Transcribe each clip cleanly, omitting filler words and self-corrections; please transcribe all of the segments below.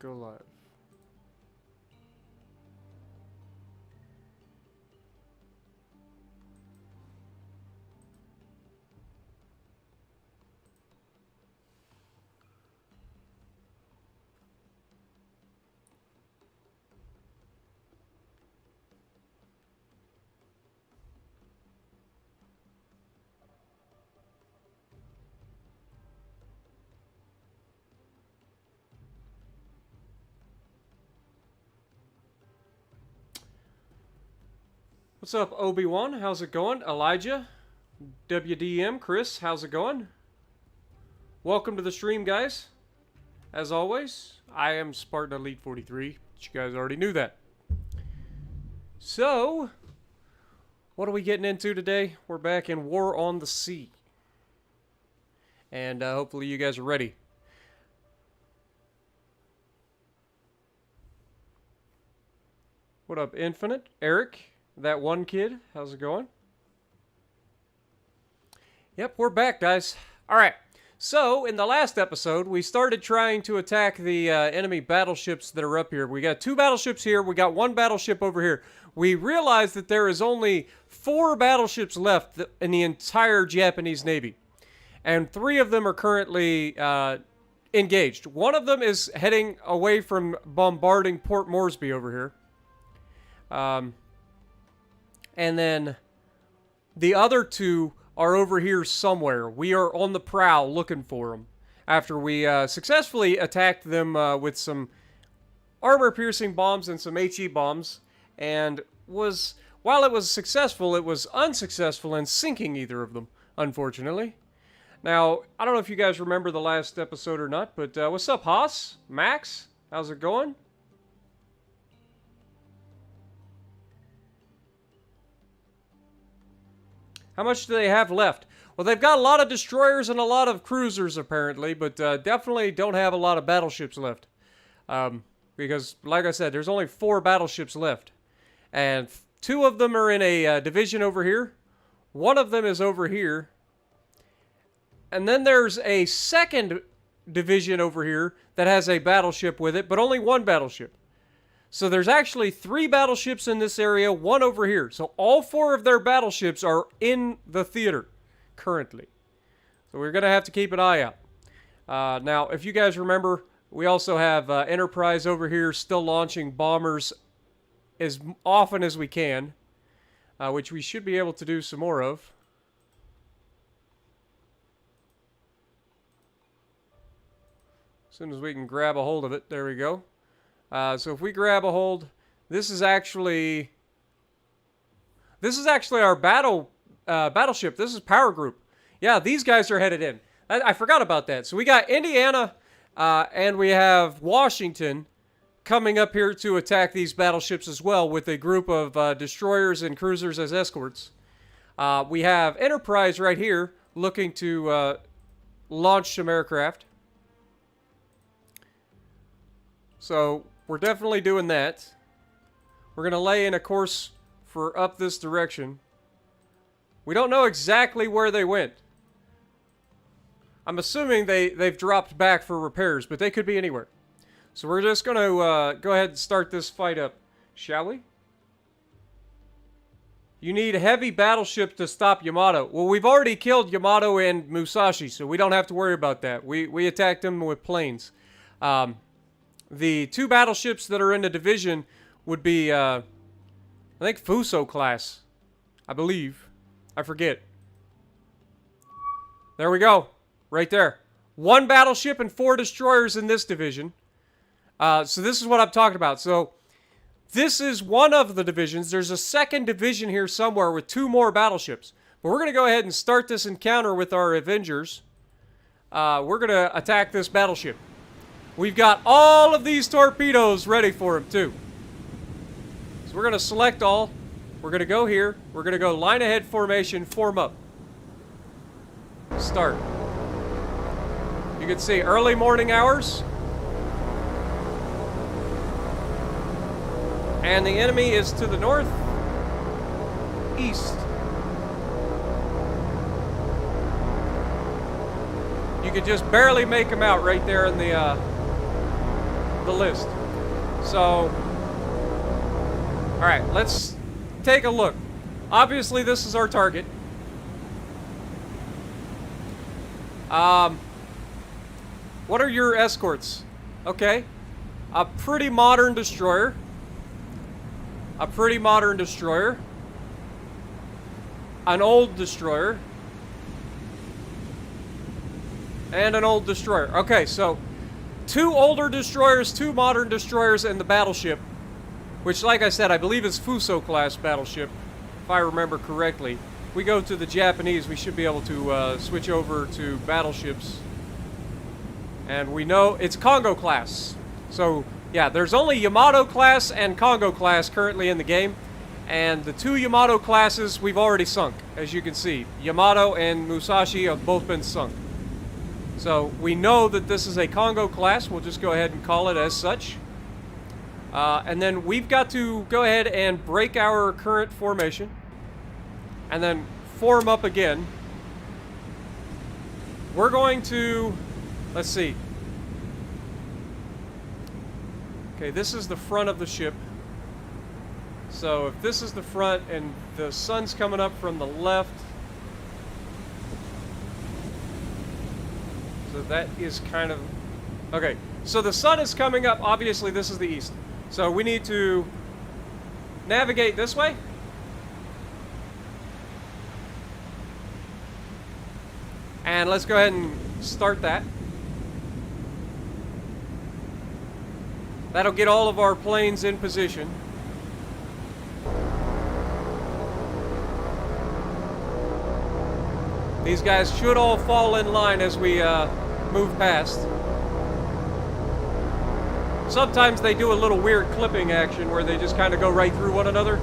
Go live. What's up, Obi-Wan? How's it going? Elijah, WDM, Chris, how's it going? Welcome to the stream, guys. As always, I am Spartan Elite 43. But you guys already knew that. So, what are we getting into today? We're back in War on the Sea. And hopefully you guys are ready. What up, Infinite? Eric? That one kid, how's it going? Yep, we're back, guys. Alright, so in the last episode, we started trying to attack the enemy battleships that are up here. We got 2 battleships here, we got 1 battleship over here. We realized that there is only 4 battleships left in the entire Japanese Navy. And 3 of them are currently engaged. One of them is heading away from bombarding Port Moresby over here. And then the other 2 are over here somewhere. We are on the prowl looking for them. After we successfully attacked them with some armor-piercing bombs and some HE bombs. And while it was successful, it was unsuccessful in sinking either of them, unfortunately. Now, I don't know if you guys remember the last episode or not, but what's up, Haas? Max? How's it going? How much do they have left? Well, they've got a lot of destroyers and a lot of cruisers, apparently, but definitely don't have a lot of battleships left. Because, like I said, there's only 4 battleships left. And 2 of them are in a division over here. 1 of them is over here. And then there's a second division over here that has a battleship with it, but only 1 battleship. So there's actually 3 battleships in this area, 1 over here. So all 4 of their battleships are in the theater currently. So we're going to have to keep an eye out. Now, if you guys remember, we also have Enterprise over here still launching bombers as often as we can, which we should be able to do some more of. As soon as we can grab a hold of it, there we go. So if we grab a hold, this is actually our battleship. This is Power Group. Yeah, these guys are headed in. I forgot about that. So we got Indiana and we have Washington coming up here to attack these battleships as well with a group of destroyers and cruisers as escorts. We have Enterprise right here looking to launch some aircraft. So we're definitely doing that. We're going to lay in a course for up this direction. We don't know exactly where they went. I'm assuming they've dropped back for repairs, but they could be anywhere. So we're just going to go ahead and start this fight up, shall we? You need a heavy battleship to stop Yamato. Well, we've already killed Yamato and Musashi, so we don't have to worry about that. We attacked them with planes. The 2 battleships that are in the division would be, I think, Fuso class. I believe. I forget. There we go. Right there. 1 battleship and 4 destroyers in this division. So this is what I'm talking about. So this is one of the divisions. There's a second division here somewhere with 2 more battleships. But we're going to go ahead and start this encounter with our Avengers. We're going to attack this battleship. We've got all of these torpedoes ready for him, too. So we're going to select all. We're going to go here. We're going to go line ahead formation, form up. Start. You can see early morning hours. And the enemy is to the north, east. You could just barely make them out right there in the the list. So, alright, let's take a look. Obviously, this is our target. What are your escorts? Okay. A pretty modern destroyer. A pretty modern destroyer. An old destroyer. And an old destroyer. Okay, so 2 older destroyers, 2 modern destroyers, and the battleship. Which, like I said, I believe is Fuso class battleship, if I remember correctly. If we go to the Japanese, we should be able to switch over to battleships. And we know it's Congo class. So, yeah, there's only Yamato class and Congo class currently in the game. And the 2 Yamato classes we've already sunk, as you can see. Yamato and Musashi have both been sunk. So, we know that this is a Congo class. We'll just go ahead and call it as such. And then we've got to go ahead and break our current formation. And then form up again. We're going to... Let's see. Okay, this is the front of the ship. So if this is the front and the sun's coming up from the left. So that is kind of... Okay, so the sun is coming up. Obviously, this is the east. So we need to navigate this way. And let's go ahead and start that. That'll get all of our planes in position. These guys should all fall in line as we move past. Sometimes they do a little weird clipping action where they just kind of go right through one another.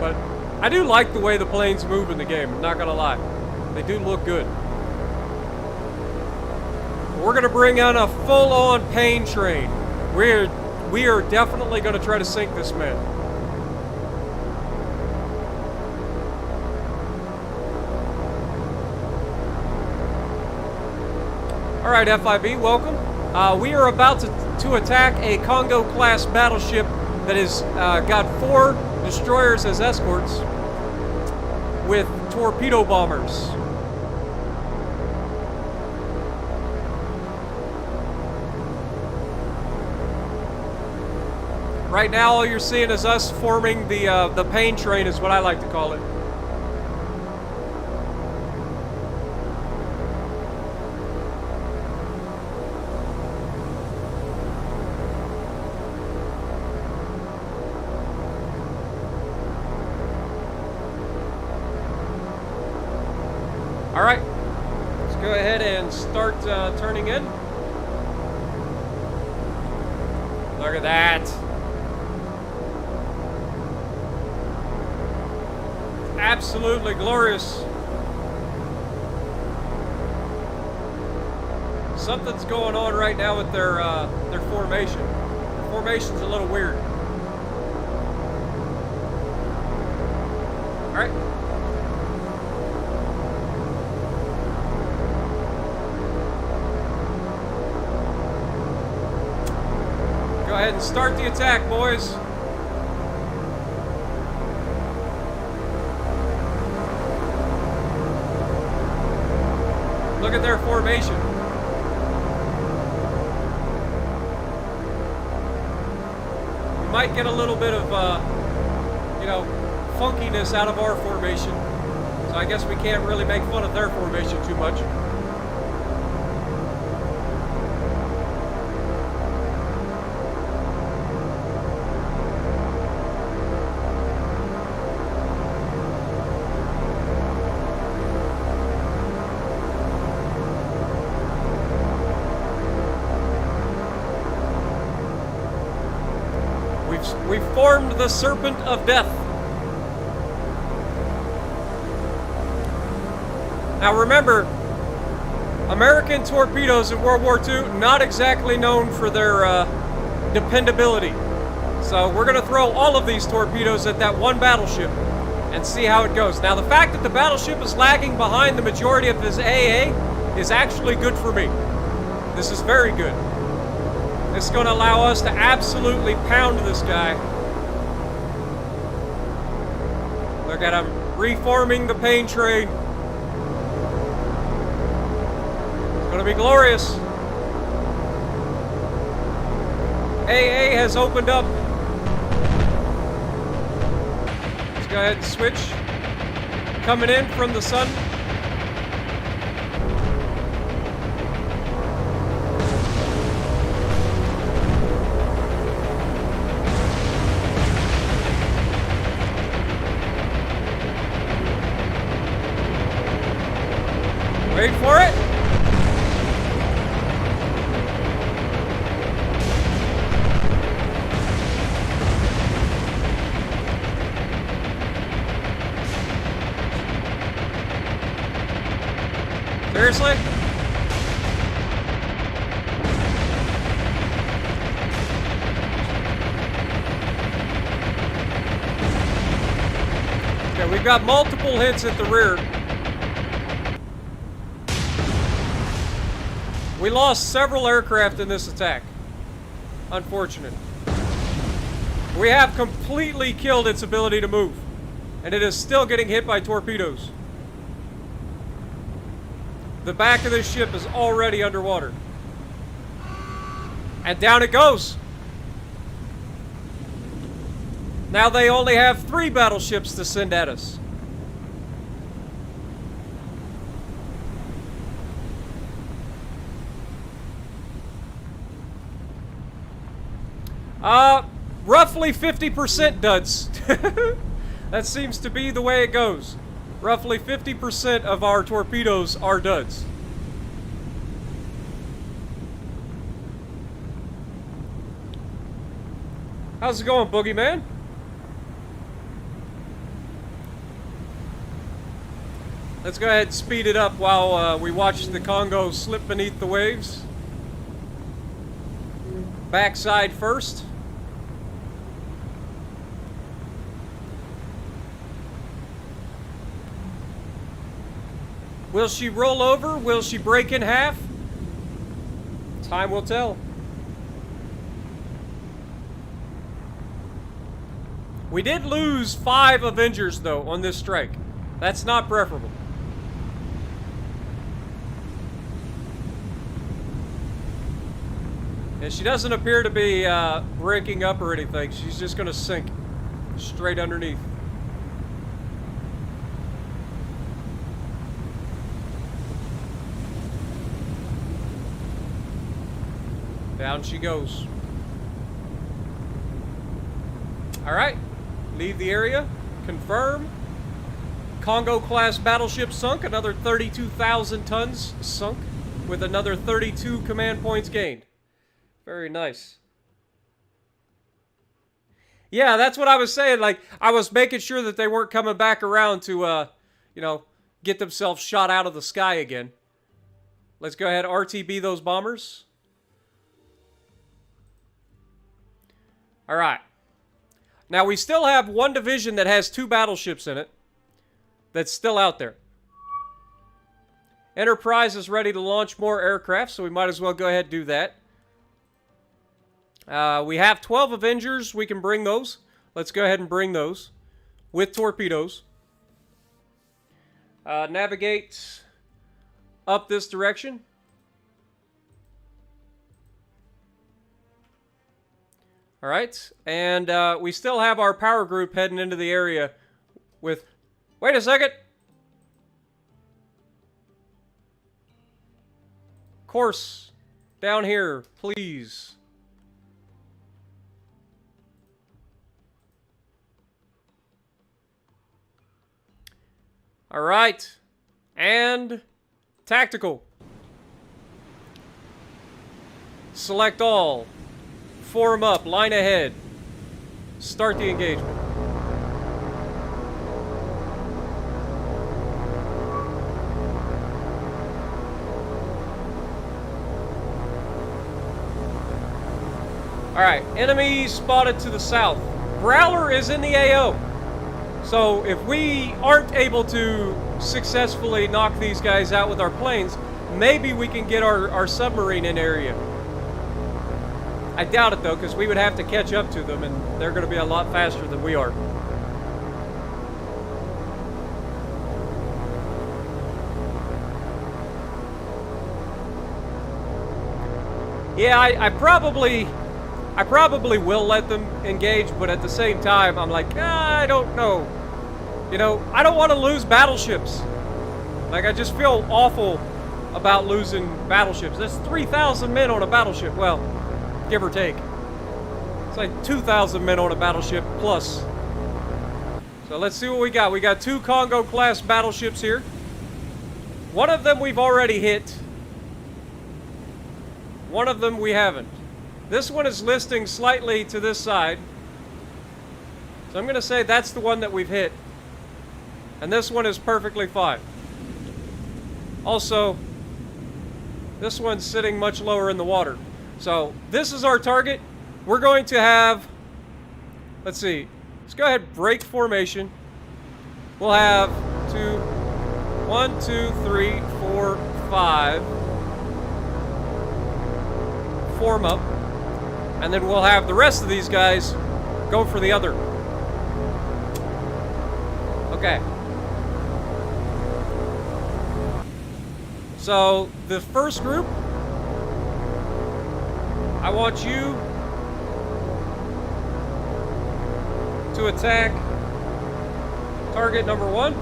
But I do like the way the planes move in the game, I'm not gonna lie. They do look good. We're gonna bring on a full-on pain train. We are definitely gonna try to sink this man. All right, FIB, welcome. We are about to attack a Congo-class battleship that has got 4 destroyers as escorts with torpedo bombers. Right now, all you're seeing is us forming the pain train, is what I like to call it. All right, let's go ahead and start turning in. Look at that. Absolutely glorious. Something's going on right now with their formation. Their formation's a little weird. All right. Go ahead and start the attack, boys. Look at their formation. We might get a little bit of, funkiness out of our formation. So I guess we can't really make fun of their formation too much. We've formed the Serpent of Death. Now remember, American torpedoes in World War II, not exactly known for their dependability. So we're going to throw all of these torpedoes at that one battleship and see how it goes. Now the fact that the battleship is lagging behind the majority of his AA is actually good for me. This is very good. This is going to allow us to absolutely pound this guy. Look at him reforming the pain train. It's going to be glorious. AA has opened up. Let's go ahead and switch. Coming in from the sun. Wait for it. Seriously? Okay, we've got multiple hits at the rear. We lost several aircraft in this attack. Unfortunate. We have completely killed its ability to move. And it is still getting hit by torpedoes. The back of this ship is already underwater. And down it goes. Now they only have 3 battleships to send at us. Roughly 50% duds. That seems to be the way it goes. Roughly 50% of our torpedoes are duds. How's it going, Boogeyman? Let's go ahead and speed it up while we watch the Congo slip beneath the waves. Backside first. Will she roll over? Will she break in half? Time will tell. We did lose 5 Avengers, though, on this strike. That's not preferable. And she doesn't appear to be breaking up or anything. She's just going to sink straight underneath. Down she goes. Alright. Leave the area. Confirm. Congo-class battleship sunk. Another 32,000 tons sunk. With another 32 command points gained. Very nice. Yeah, that's what I was saying. Like, I was making sure that they weren't coming back around to, you know, get themselves shot out of the sky again. Let's go ahead and RTB those bombers. Alright. Now, we still have 1 division that has 2 battleships in it. That's still out there. Enterprise is ready to launch more aircraft, so we might as well go ahead and do that. We have 12 Avengers. We can bring those. Let's go ahead and bring those. With torpedoes. Navigate up this direction. Alright, and we still have our power group heading into the area with... Wait a second! Course, down here, please. Alright, and tactical. Select all. Form up, line ahead. Start the engagement. Alright, enemy spotted to the south. Growler is in the AO. So if we aren't able to successfully knock these guys out with our planes, maybe we can get our submarine in area. I doubt it, though, because we would have to catch up to them, and they're going to be a lot faster than we are. Yeah, I probably will let them engage, but at the same time, I'm like, I don't know. You know, I don't want to lose battleships. Like, I just feel awful about losing battleships. That's 3,000 men on a battleship. Well, give or take. It's like 2,000 men on a battleship plus. So let's see what we got. We got 2 Congo-class battleships here. One of them we've already hit. One of them we haven't. This one is listing slightly to this side. So I'm going to say that's the one that we've hit. And this one is perfectly fine. Also, this one's sitting much lower in the water. So this is our target. We're going to have, let's see, let's go ahead and break formation. We'll have 1, 2, 3, 4, 5. Form up. And then we'll have the rest of these guys go for the other. Okay. So, the first group, I want you to attack target number 1.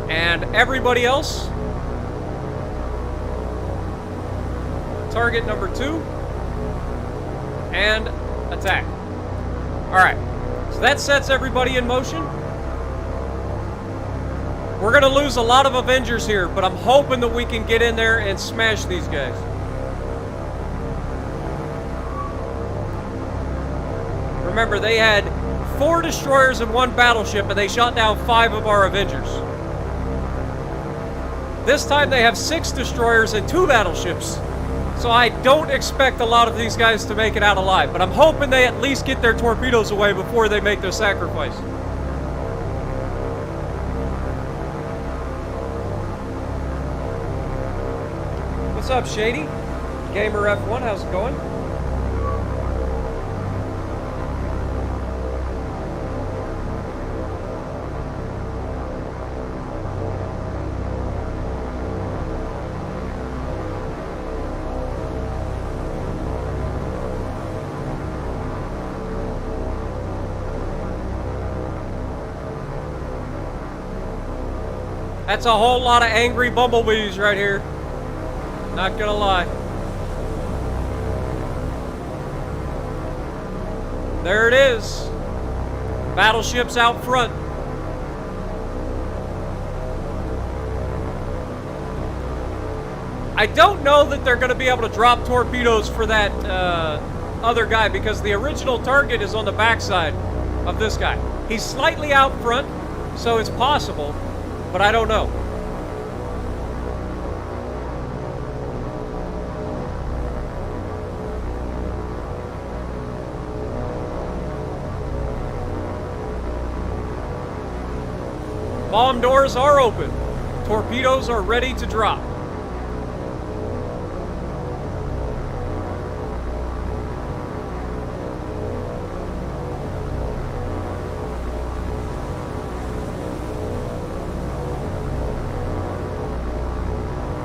And everybody else, target number 2, and attack. Alright, so that sets everybody in motion. We're going to lose a lot of Avengers here, but I'm hoping that we can get in there and smash these guys. Remember, they had 4 destroyers and 1 battleship, and they shot down 5 of our Avengers. This time they have 6 destroyers and 2 battleships. So I don't expect a lot of these guys to make it out alive, but I'm hoping they at least get their torpedoes away before they make their sacrifice. What's up, Shady? Gamer F1, how's it going? That's a whole lot of angry bumblebees right here. Not gonna lie. There it is. Battleships out front. I don't know that they're going to be able to drop torpedoes for that other guy because the original target is on the backside of this guy. He's slightly out front, so it's possible, but I don't know. Bomb doors are open. Torpedoes are ready to drop.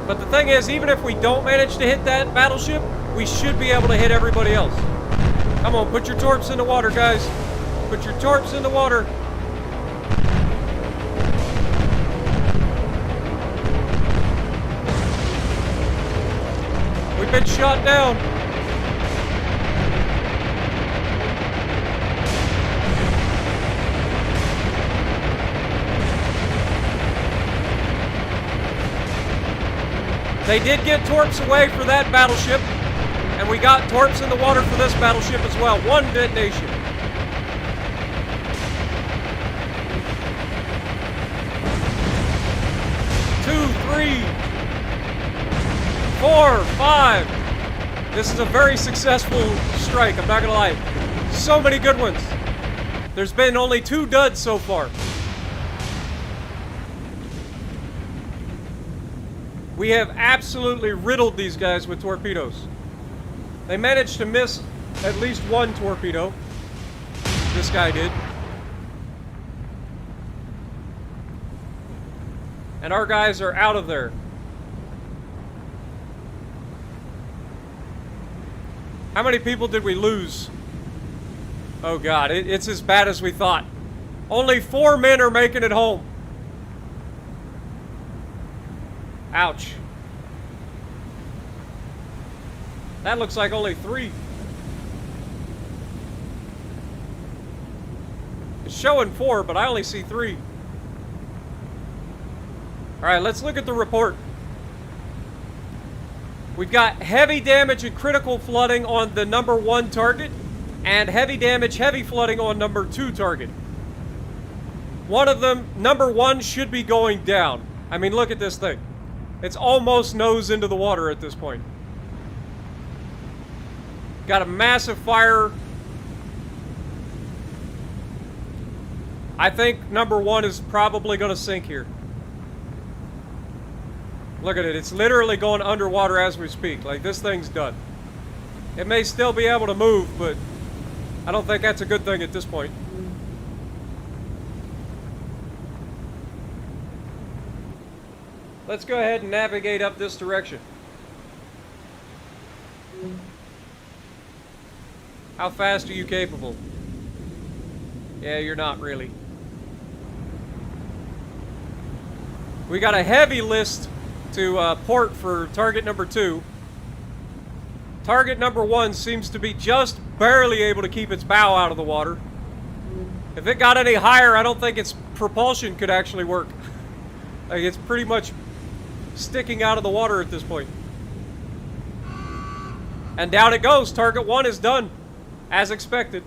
But the thing is, even if we don't manage to hit that battleship, we should be able to hit everybody else. Come on, put your torps in the water, guys. Put your torps in the water. We've been shot down. They did get torps away for that battleship, and we got torps in the water for this battleship as well. One detonation. Two, 3, 4, 5. This is a very successful strike, I'm not gonna lie. So many good ones. There's been only 2 duds so far. We have absolutely riddled these guys with torpedoes. They managed to miss at least one torpedo. This guy did. And our guys are out of there. How many people did we lose? Oh God, it's as bad as we thought. Only 4 men are making it home. Ouch. That looks like only 3. It's showing 4, but I only see 3. Alright, let's look at the report. We've got heavy damage and critical flooding on the number 1 target, and heavy damage, heavy flooding on number 2 target. One of them, number 1, should be going down. I mean, look at this thing. It's almost nose into the water at this point. Got a massive fire. I think number 1 is probably going to sink here. Look at it. It's literally going underwater as we speak. Like, this thing's done. It may still be able to move, but I don't think that's a good thing at this point. Let's go ahead and navigate up this direction. How fast are you capable? Yeah, you're not really. We got a heavy list to port for target number 2. Target number 1 seems to be just barely able to keep its bow out of the water. If it got any higher, I don't think its propulsion could actually work. Like, it's pretty much sticking out of the water at this point. And down it goes. Target 1 is done, as expected.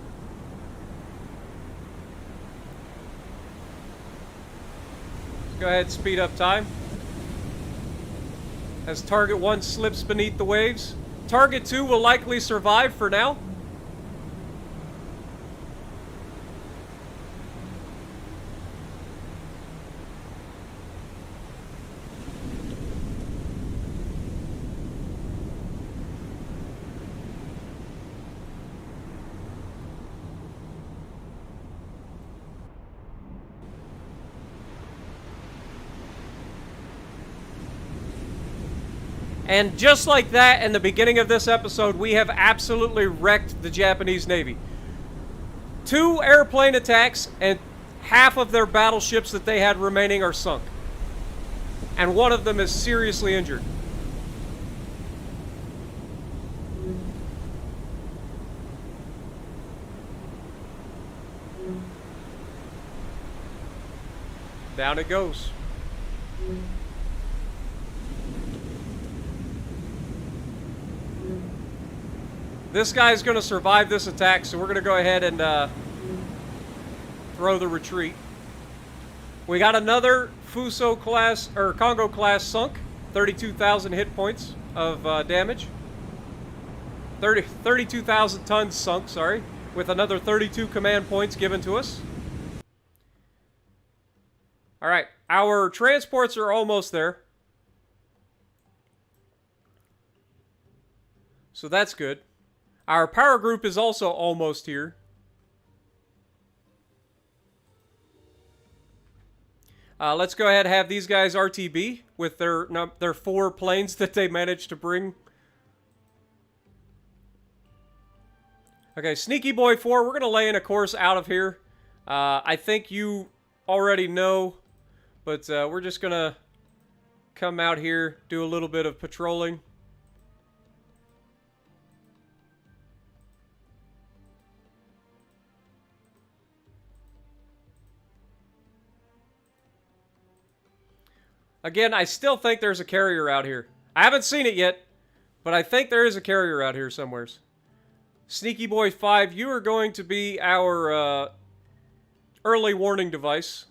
Let's go ahead and speed up time. As target 1 slips beneath the waves. Target 2 will likely survive for now. And just like that, in the beginning of this episode, we have absolutely wrecked the Japanese Navy. 2 airplane attacks, and half of their battleships that they had remaining are sunk. And one of them is seriously injured. Down it goes. This guy's going to survive this attack, so we're going to go ahead and throw the retreat. We got another Fuso class, or Congo class sunk. 32,000 hit points of damage. 32,000 tons sunk, sorry. With another 32 command points given to us. Alright, our transports are almost there. So that's good. Our power group is also almost here. Let's go ahead and have these guys RTB with their 4 planes that they managed to bring. Okay, Sneaky Boy 4, we're going to lay in a course out of here. I think you already know, but we're just going to come out here, do a little bit of patrolling. Again, I still think there's a carrier out here. I haven't seen it yet, but I think there is a carrier out here somewheres. Sneaky Boy 5, you are going to be our early warning device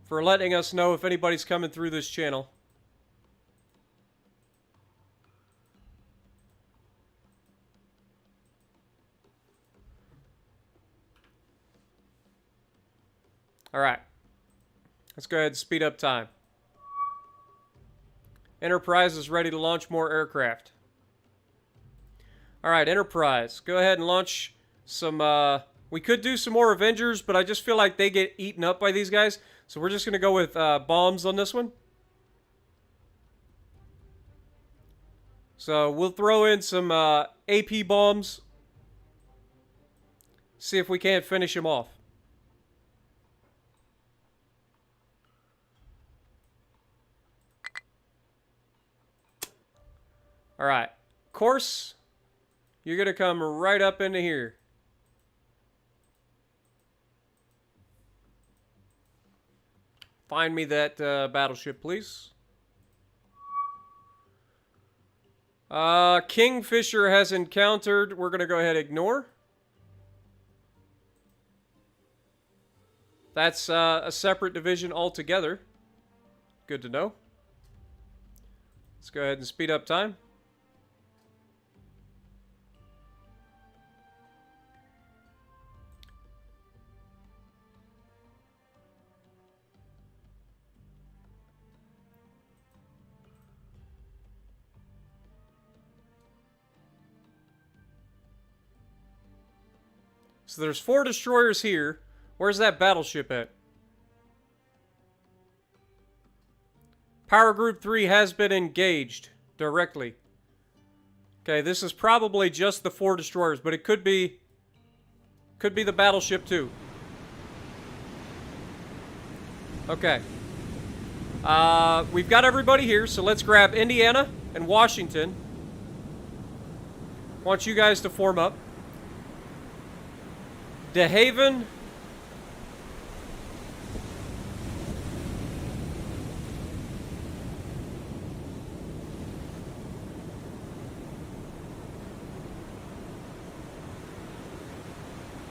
for letting us know if anybody's coming through this channel. Alright. Let's go ahead and speed up time. Enterprise is ready to launch more aircraft. Alright, Enterprise. Go ahead and launch some, we could do some more Avengers, but I just feel like they get eaten up by these guys. So we're just going to go with bombs on this one. So we'll throw in some AP bombs. See if we can't finish him off. Alright. Course, you're going to come right up into here. Find me that battleship, please. Kingfisher has encountered. We're going to go ahead and ignore. That's a separate division altogether. Good to know. Let's go ahead and speed up time. So there's 4 destroyers here. Where's that battleship at? Power Group 3 has been engaged directly. Okay, this is probably just the 4 destroyers, but it could be the battleship too. Okay. We've got everybody here, so let's grab Indiana and Washington. I want you guys to form up. De Haven.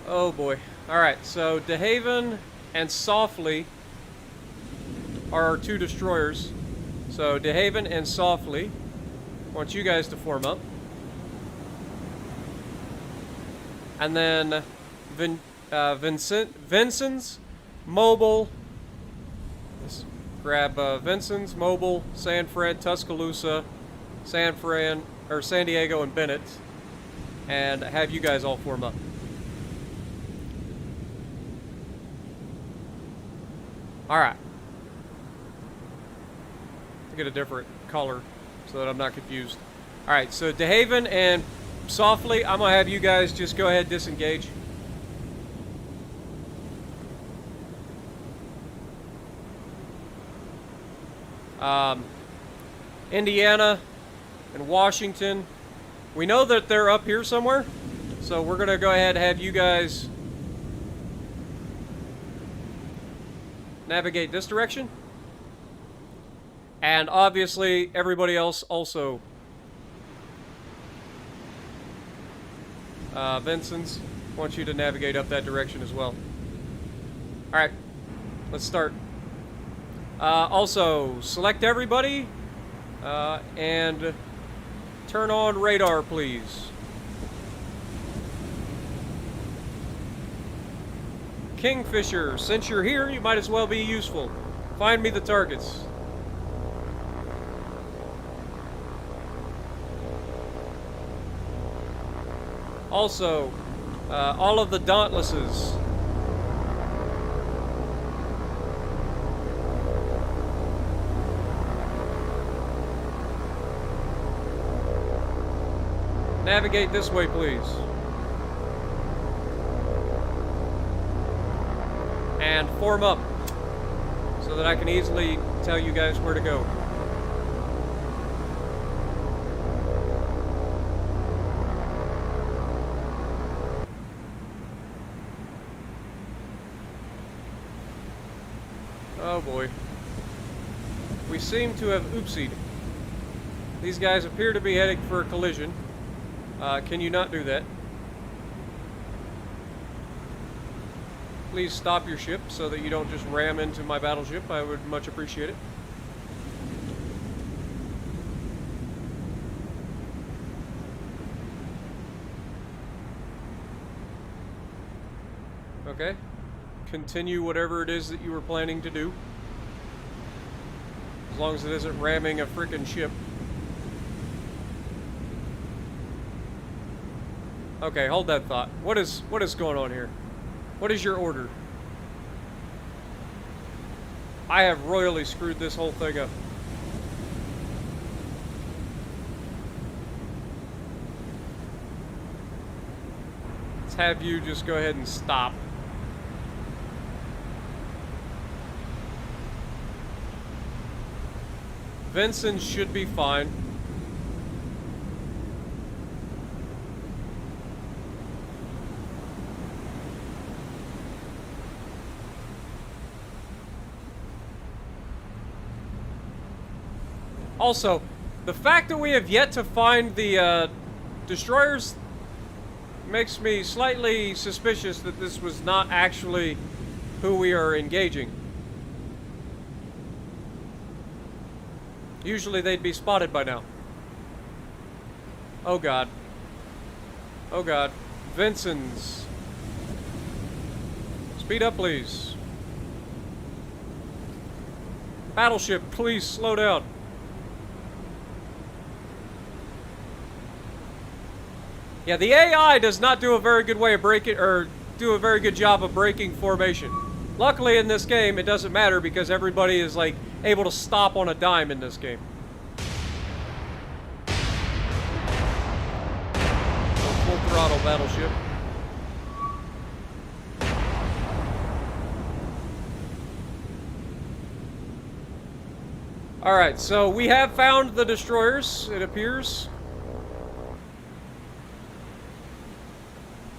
Oh boy. Alright, so De Haven and Softly are our 2 destroyers. So De Haven and Softly. I want you guys to form up. And then Vincent's, Mobile. Let's grab Vincent's, Mobile, San Fran, Tuscaloosa, San Diego, and Bennett, and have you guys all form up. All right. Get a different color so that I'm not confused. All right, so De Haven and Softly, I'm gonna have you guys just go ahead and disengage. Indiana and Washington, we know that they're up here somewhere, so we're gonna go ahead and have you guys navigate this direction, and obviously everybody else also. Vincent's, want you to navigate up that direction as well. Alright, let's start. Also, select everybody, and turn on radar, please. Kingfisher, since you're here, you might as well be useful. Find me the targets. Also, all of the Dauntlesses. Navigate this way, please. And form up so that I can easily tell you guys where to go. Oh boy. We seem to have oopsied. These guys appear to be heading for a collision. Can you not do that? Please stop your ship so that you don't just ram into my battleship. I would much appreciate it. Okay. Continue whatever it is that you were planning to do. As long as it isn't ramming a freaking ship. Okay, hold that thought. What is going on here? What is your order? I have royally screwed this whole thing up. Let's have you just go ahead and stop. Vincent should be fine. Also, the fact that we have yet to find the destroyers makes me slightly suspicious that this was not actually who we are engaging. Usually they'd be spotted by now. Oh god. Oh god. Vincent's. Speed up, please. Battleship, please slow down. Yeah, the AI does not do a very good way of breaking, or do a very good job of breaking formation. Luckily in this game, it doesn't matter because everybody is like able to stop on a dime in this game. Full throttle battleship. Alright, so we have found the destroyers, it appears.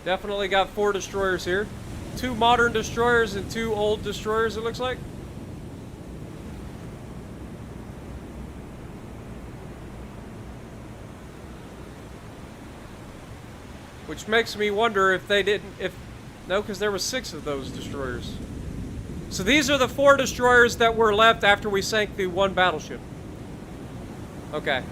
Definitely got 4 destroyers here. 2 modern destroyers and 2 old destroyers, it looks like. Which makes me wonder if they didn't, no, because there were 6 of those destroyers. So these are the 4 destroyers that were left after we sank the 1 battleship. Okay.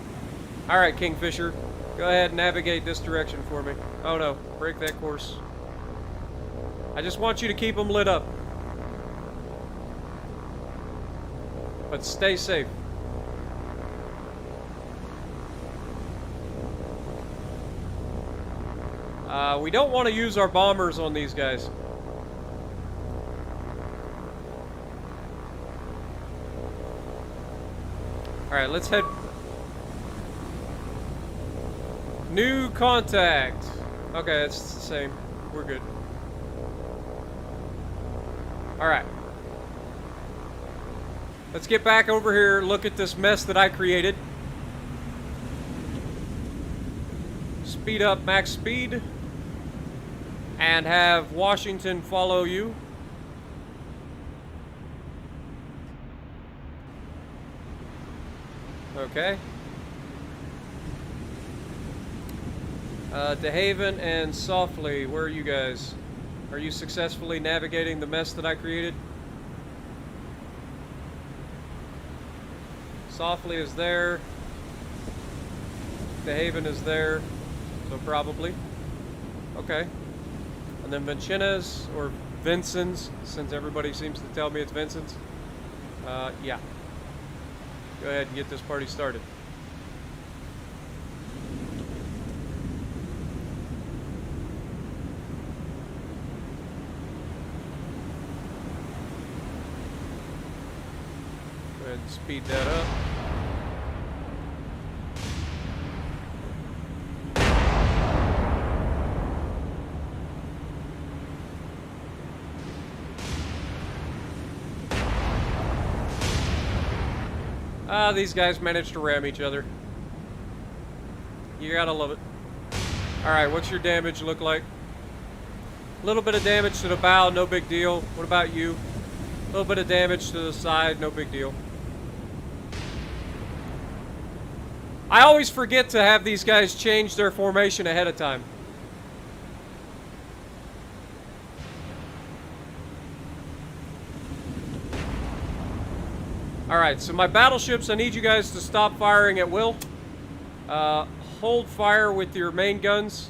Alright, Kingfisher. Go ahead and navigate this direction for me. Oh no, break that course. I just want you to keep them lit up. But stay safe. We don't want to use our bombers on these guys. Alright, let's head. New contact. Okay, it's the same. We're good. Alright. Let's get back over here, look at this mess that I created. Speed up max speed. And have Washington follow you. Okay. DeHaven and Softly, where are you guys? Are you successfully navigating the mess that I created? Softly is there. DeHaven is there. So probably. Okay. And then Vincennes, or Vincent's, since everybody seems to tell me it's Vincent's. Yeah. Go ahead and get this party started. Go ahead and speed that up. These guys managed to ram each other. You gotta love it. Alright, what's your damage look like? A little bit of damage to the bow, no big deal. What about you? A little bit of damage to the side, no big deal. I always forget to have these guys change their formation ahead of time. Alright, so my battleships, I need you guys to stop firing at will. Hold fire with your main guns.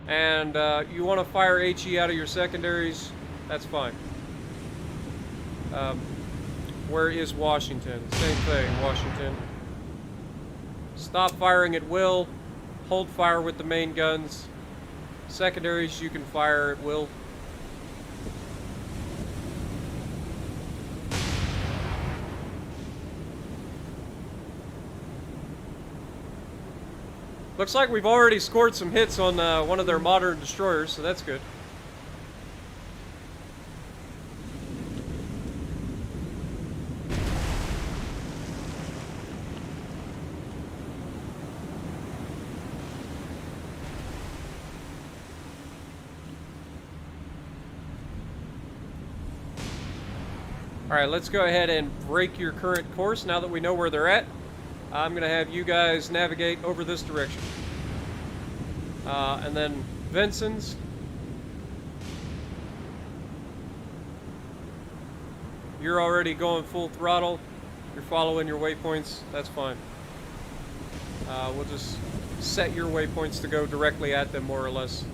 And you want to fire HE out of your secondaries, that's fine. Where is Washington? Same thing, Washington. Stop firing at will. Hold fire with the main guns. Secondaries you can fire at will. Looks like we've already scored some hits on one of their modern destroyers, so that's good. Alright, let's go ahead and break your current course now that we know where they're at. I'm going to have you guys navigate over this direction. And then Vincent's. You're already going full throttle. You're following your waypoints. That's fine. We'll just set your waypoints to go directly at them, more or less.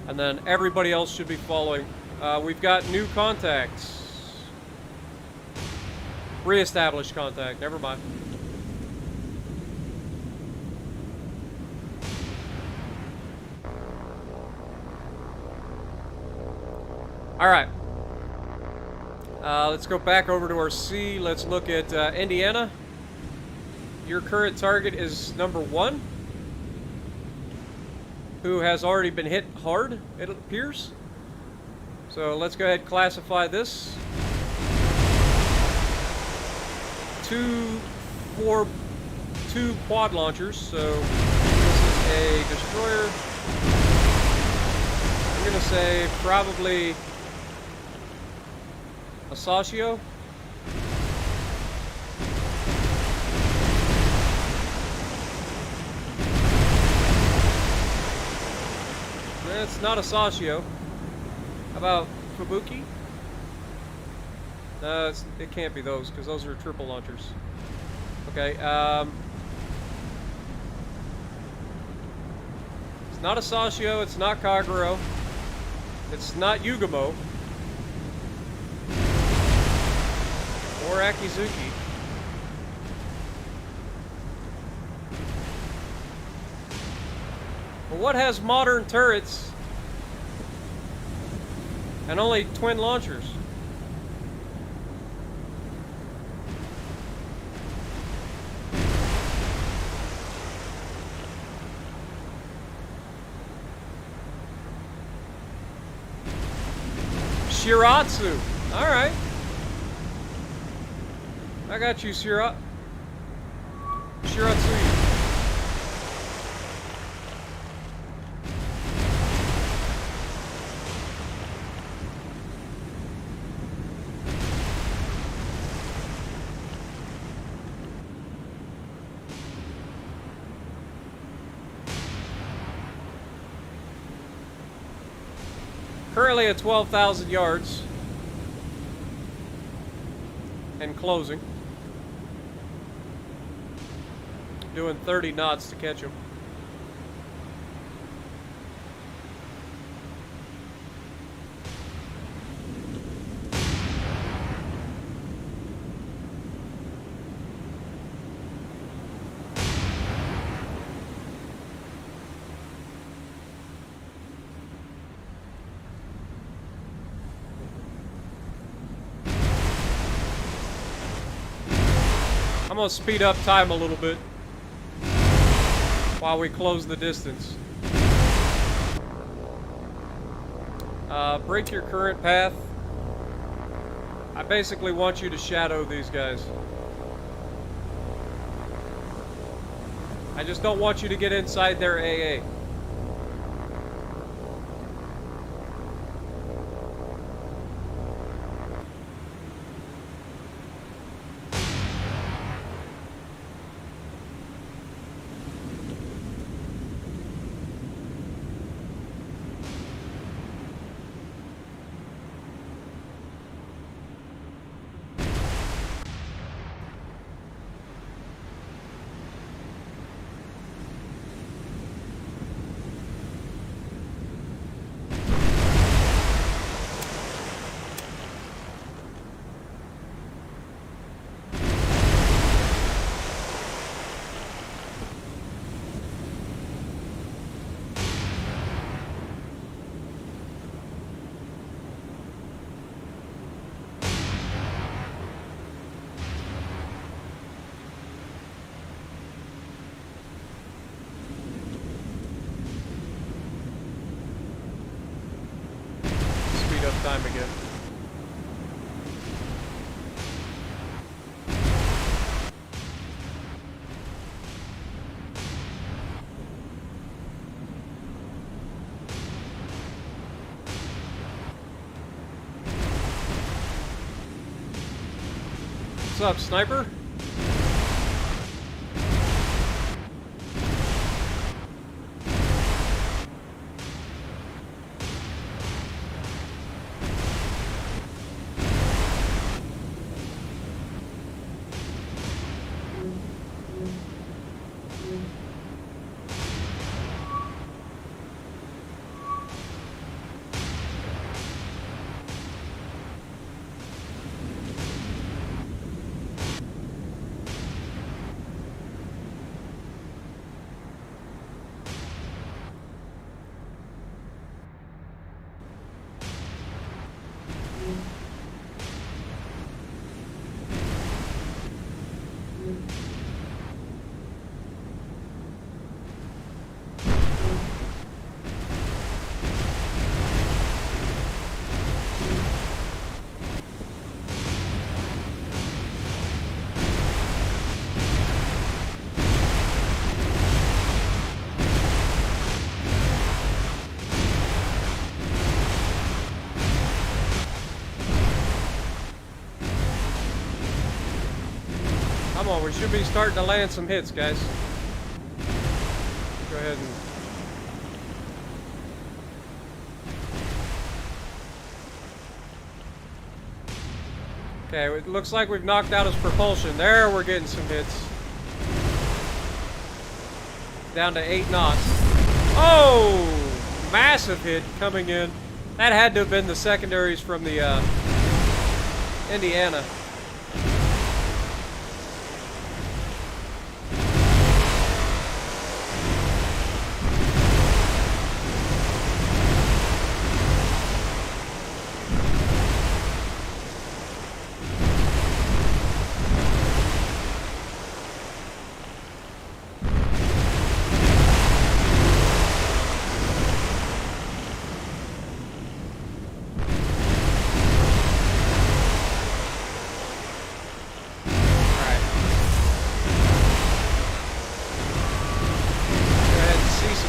And then everybody else should be following. We've got new contacts. Re-established contact. Never mind. Alright. Let's go back over to our C. Let's look at Indiana. Your current target is number 1, who has already been hit hard, it appears. So let's go ahead and classify this. 2 quad launchers, so this is a destroyer. I'm gonna say probably a Sashio. It's not a Sashio. How about Fubuki? No, it can't be those, because those are triple launchers. Okay, it's not a Sashio, it's not Kagero, it's not Yugamo, or Akizuki. But what has modern turrets and only twin launchers? Shiratsu. All right. I got you, Shiratsu. Currently at 12,000 yards and closing. Doing 30 knots to catch him. I'm gonna speed up time a little bit while we close the distance. Break your current path. I basically want you to shadow these guys. I just don't want you to get inside their AA. time again. What's up, sniper? Come on, we should be starting to land some hits, guys. Go ahead and... Okay, it looks like we've knocked out his propulsion. There, we're getting some hits. Down to 8 knots. Oh! Massive hit coming in. That had to have been the secondaries from the Indiana.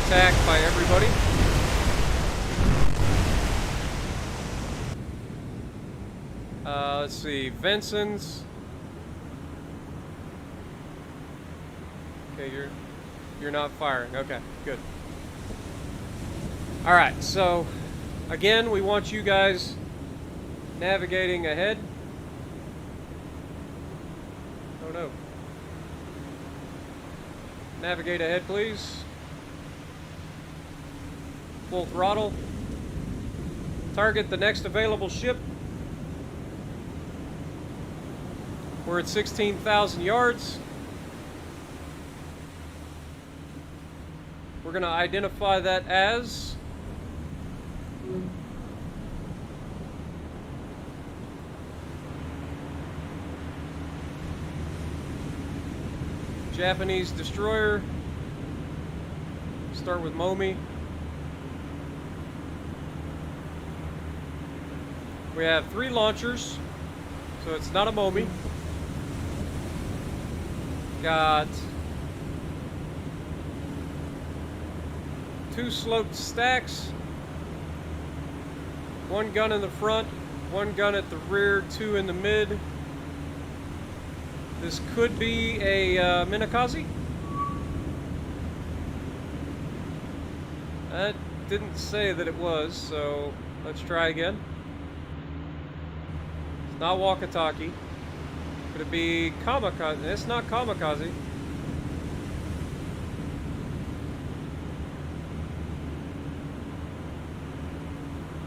Attack by everybody. Let's see, Vincent's. Okay, you're not firing. Okay, good. All right, so again, we want you guys navigating ahead. Oh no. Navigate ahead, please. Full throttle. Target the next available ship. We're at 16,000 yards. We're going to identify that as Japanese destroyer. Start with Momi. We have 3 launchers, so it's not a Momi. Got 2 sloped stacks, 1 gun in the front, 1 gun at the rear, 2 in the mid. This could be a Minakaze. That didn't say that it was, so let's try again. It's not Wakataki. Could it be Kamikaze? It's not Kamikaze.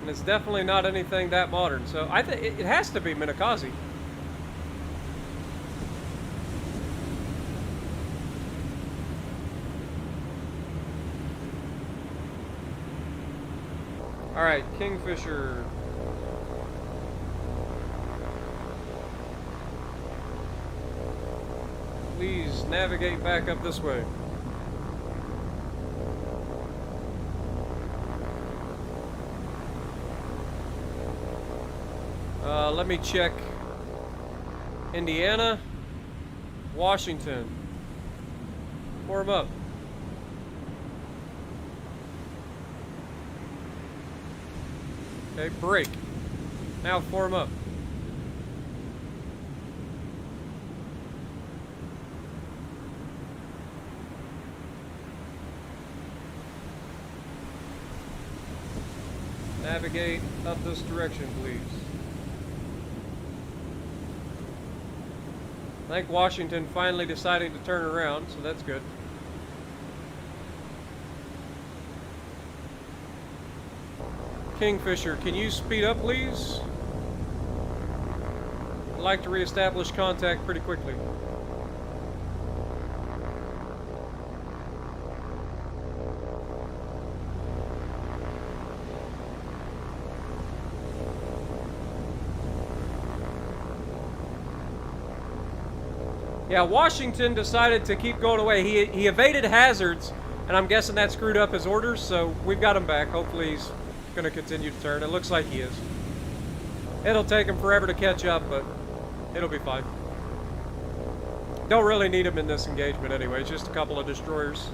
And it's definitely not anything that modern. So I think it has to be Minakaze. All right, Kingfisher. Please navigate back up this way. Let me check. Indiana, Washington. Form up. Okay, break. Now form up. Navigate up this direction, please. I think Washington finally deciding to turn around, so that's good. Kingfisher, can you speed up, please? I'd like to reestablish contact pretty quickly. Yeah, Washington decided to keep going away. He evaded hazards, and I'm guessing that screwed up his orders, so we've got him back. Hopefully he's going to continue to turn. It looks like he is. It'll take him forever to catch up, but it'll be fine. Don't really need him in this engagement anyway. It's just a couple of destroyers.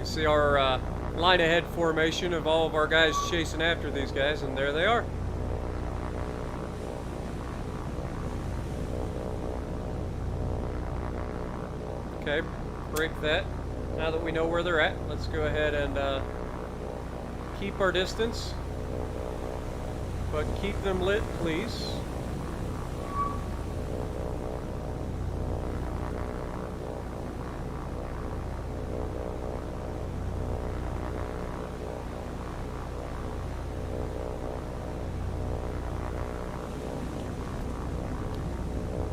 See our line ahead formation of all of our guys chasing after these guys, and there they are. Okay, break that. Now that we know where they're at, let's go ahead and keep our distance, but keep them lit, please.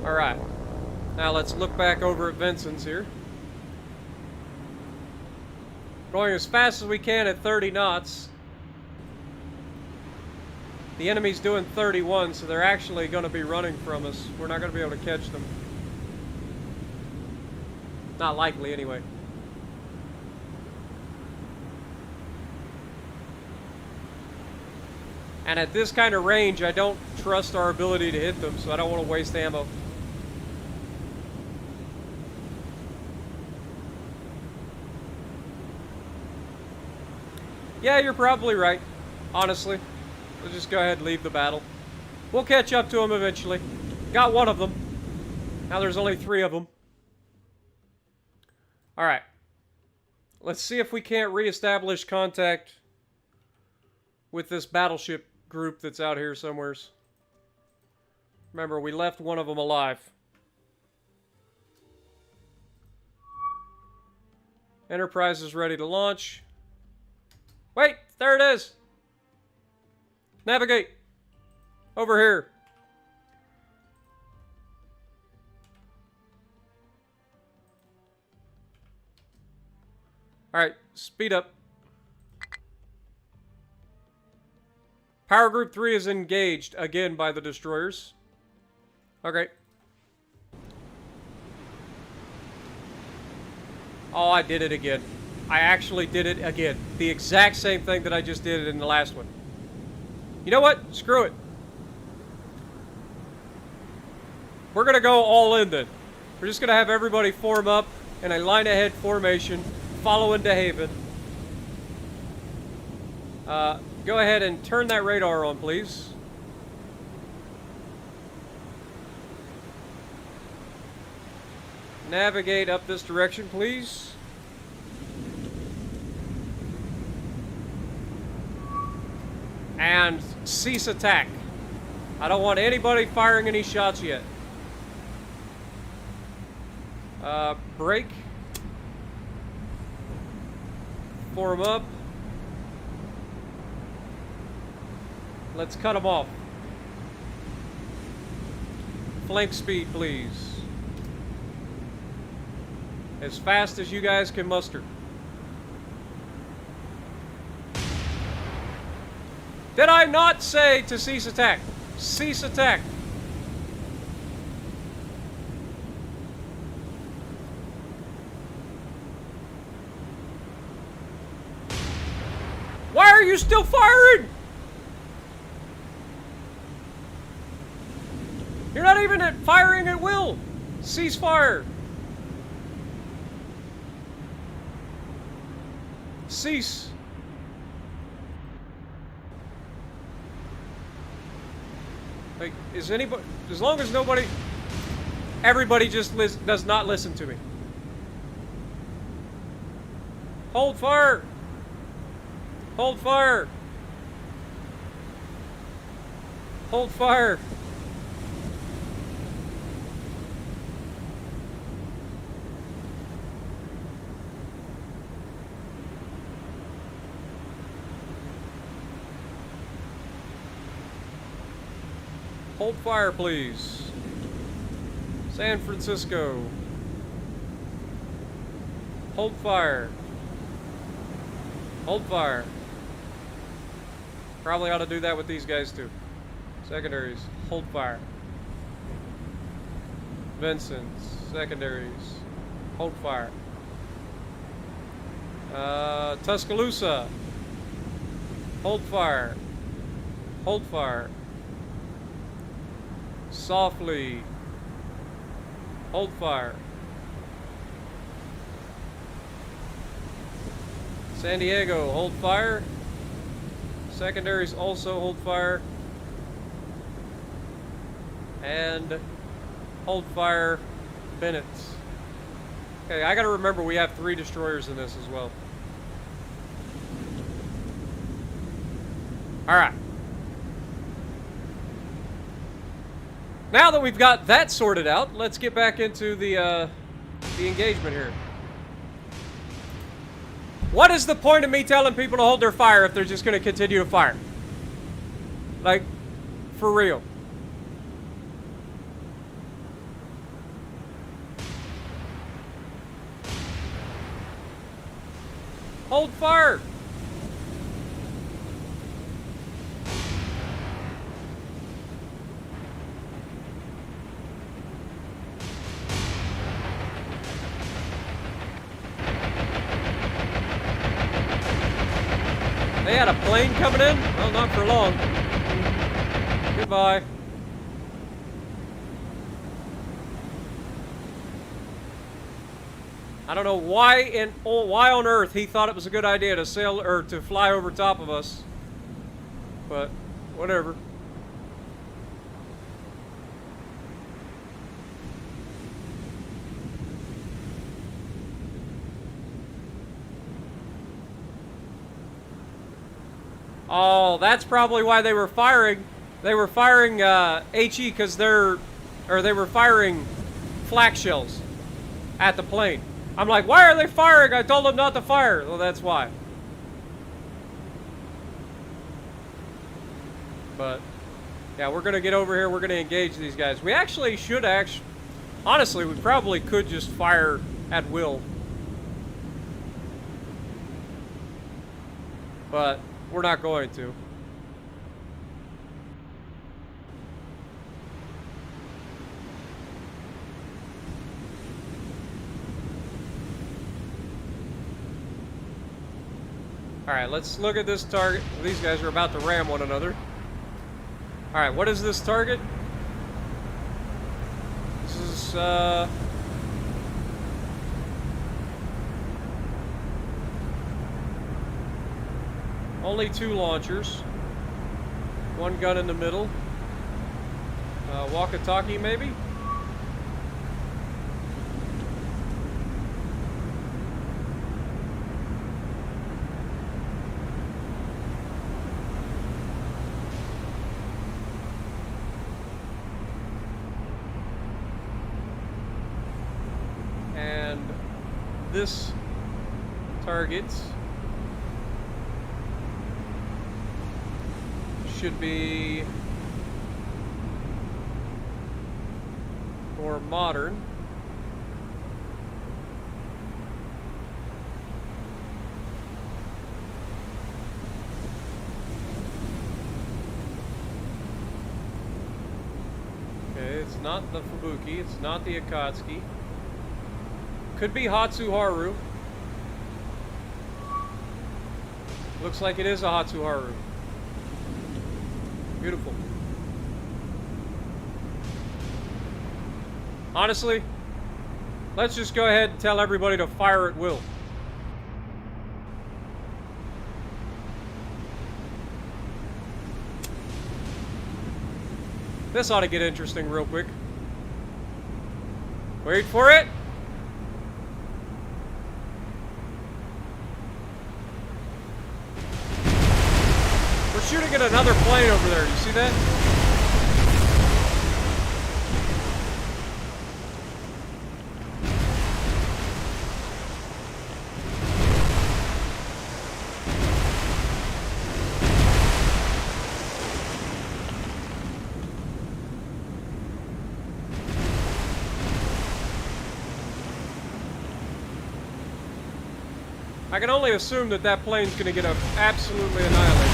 Alright, now let's look back over at Vincent's here. Going as fast as we can at 30 knots. The enemy's doing 31, so they're actually going to be running from us. We're not going to be able to catch them. Not likely, anyway. And at this kind of range, I don't trust our ability to hit them, so I don't want to waste ammo. Yeah, you're probably right, honestly. We'll just go ahead and leave the battle. We'll catch up to them eventually. Got one of them. Now there's only 3 of them. Alright. Let's see if we can't reestablish contact with this battleship group that's out here somewheres. Remember, we left one of them alive. Enterprise is ready to launch. Wait, there it is. Navigate. Over here. Alright, speed up. Power Group 3 is engaged again by the destroyers. Okay. Oh, I did it again. I actually did it again. The exact same thing that I just did in the last one. You know what? Screw it. We're going to go all in then. We're just going to have everybody form up in a line ahead formation, follow into Haven. Go ahead and turn that radar on, please. Navigate up this direction, please. And cease attack. I don't want anybody firing any shots yet. Break. Form up. Let's cut them off. Flank speed, please. As fast as you guys can muster. Did I not say to cease attack? Cease attack. Why are you still firing? You're not even firing at will. Cease fire. Cease. Like, is anybody, as long as nobody, everybody just does not listen to me. Hold fire. Hold fire. Hold fire. Hold fire, please. San Francisco. Hold fire. Hold fire. Probably ought to do that with these guys too. Secondaries. Hold fire. Vincent. Secondaries. Hold fire. Tuscaloosa. Hold fire. Hold fire. Softly. Hold fire. San Diego, hold fire. Secondaries also hold fire. And hold fire, Bennett. Okay, I gotta remember we have 3 destroyers in this as well. Alright. Now that we've got that sorted out, let's get back into the engagement here. What is the point of me telling people to hold their fire if they're just going to continue to fire? Like, for real. Hold fire! They had a plane coming in? Well, not for long. Goodbye. I don't know why why on earth he thought it was a good idea to sail or to fly over top of us. But whatever. Oh, that's probably why they were firing. They were firing HE because they were firing flak shells at the plane. I'm like, why are they firing? I told them not to fire. Well, that's why. But yeah, we're gonna get over here. We're gonna engage these guys. We actually should honestly, we probably could just fire at will. But we're not going to. Alright, let's look at this target. These guys are about to ram one another. Alright, what is this target? This is, only 2 launchers. 1 gun in the middle. Walkie-talkie, maybe? And this target should be more modern. It's not the Fubuki. It's not the Akatsuki. Could be Hatsuharu. Looks like it is a Hatsuharu. Beautiful. Honestly, let's just go ahead and tell everybody to fire at will. This ought to get interesting real quick. Wait for it. We're shooting at another plane over there. You see that? I can only assume that that plane's going to get absolutely annihilated.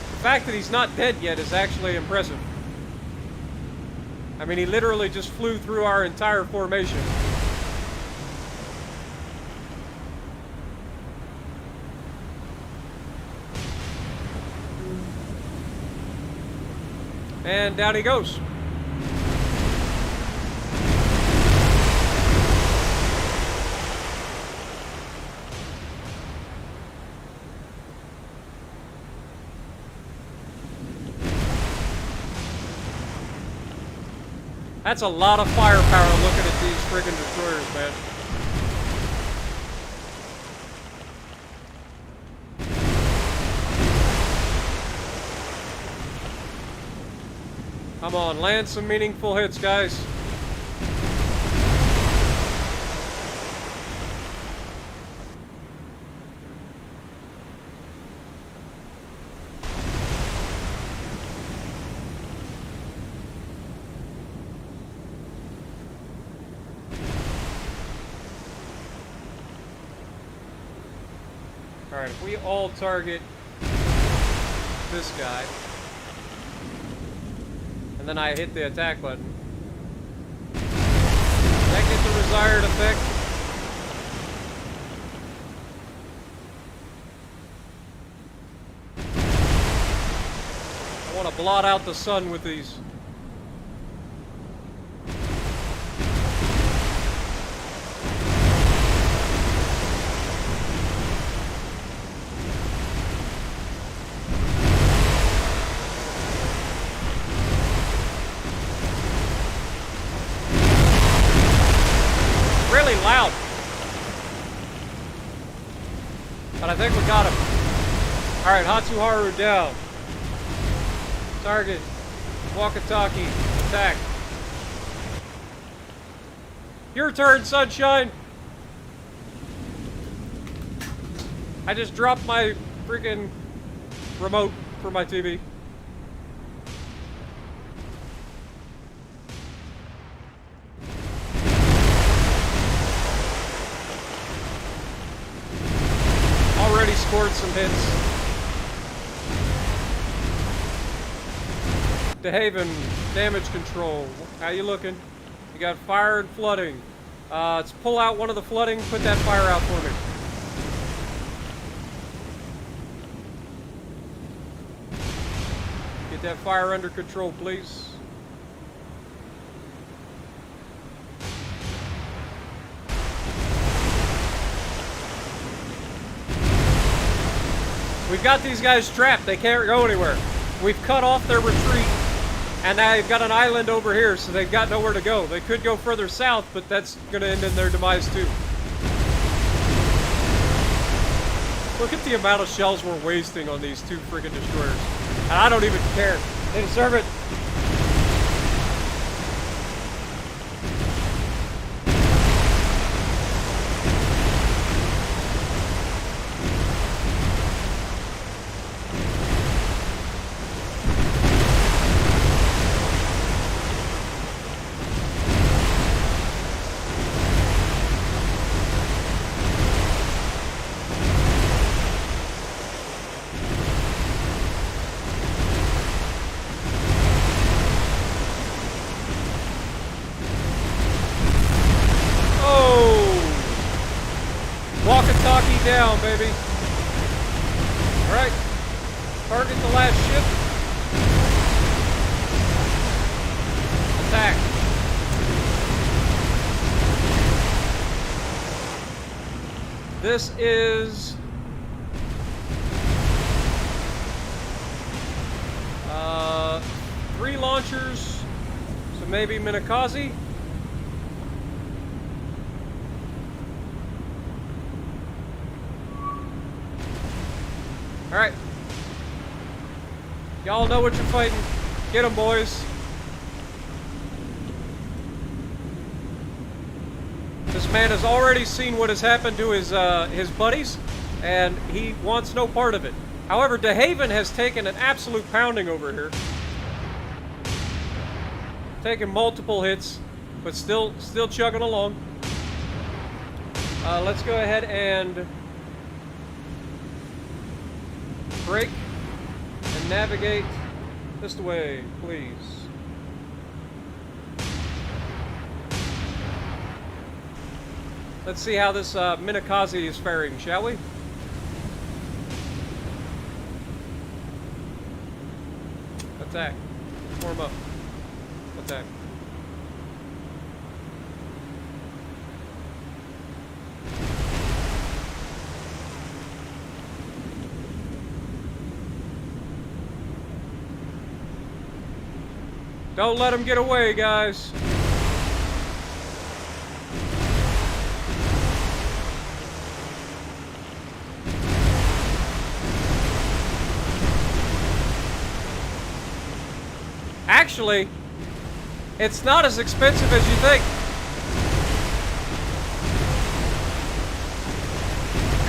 The fact that he's not dead yet is actually impressive. I mean, he literally just flew through our entire formation. And down he goes. That's a lot of firepower looking at these friggin' destroyers, man. Come on, land some meaningful hits, guys. Alright, if we all target this guy, and then I hit the attack button, does that get the desired effect? I want to blot out the sun with these. Really loud. But I think we got him. Alright, Hatsuharu down. Target. Walkie-talkie. Attack. Your turn, sunshine! I just dropped my freaking remote for my TV. Already scored some hits. DeHaven, damage control. How you looking? You got fire and flooding. Let's pull out one of the flooding, put that fire out for me. Get that fire under control, please. We've got these guys trapped. They can't go anywhere. We've cut off their retreat, and now they've got an island over here, so they've got nowhere to go. They could go further south, but that's going to end in their demise too. Look at the amount of shells we're wasting on these two freaking destroyers. And I don't even care. They deserve it. baby. Alright. Target the last ship. Attack. This is... 3 launchers. So maybe Minakaze. Alright. Y'all know what you're fighting. Get 'em, boys. This man has already seen what has happened to his buddies, and he wants no part of it. However, De Haven has taken an absolute pounding over here. Taking multiple hits, but still chugging along. Let's go ahead and brake and navigate this way, please. Let's see how this Minakaze is faring, shall we? Attack. Form up. Attack. Don't let him get away, guys. Actually, it's not as expensive as you think.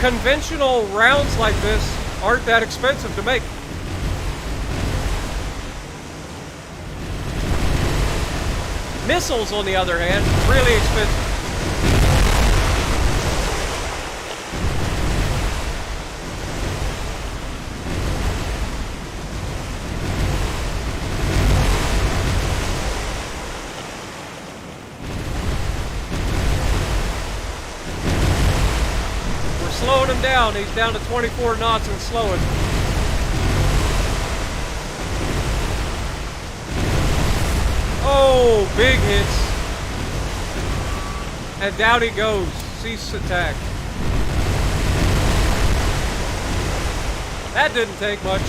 Conventional rounds like this aren't that expensive to make. Missiles, on the other hand, really expensive. We're slowing him down. He's down to 24 knots and slowing. Oh, big hits. And down he goes. Cease attack. That didn't take much.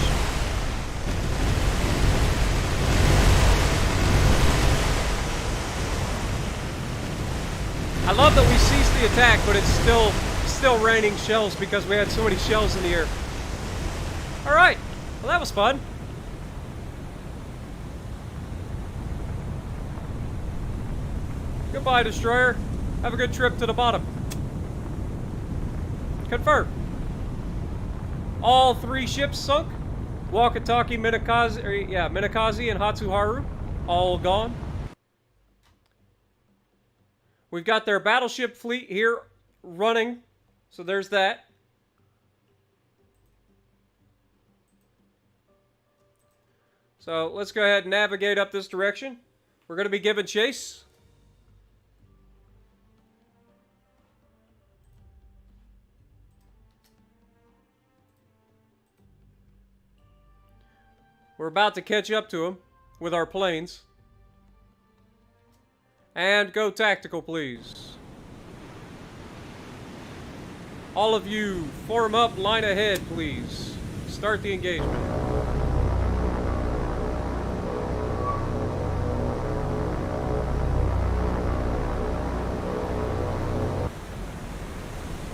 I love that we ceased the attack, but it's still raining shells because we had so many shells in the air. Alright. Well, that was fun. Goodbye, destroyer. Have a good trip to the bottom. Confirm. All 3 ships sunk. Wakataki, Minakaze, and Hatsuharu, all gone. We've got their battleship fleet here running, so there's that. So let's go ahead and navigate up this direction. We're going to be giving chase. We're about to catch up to him with our planes. And go tactical, please. All of you, form up, line ahead, please. Start the engagement.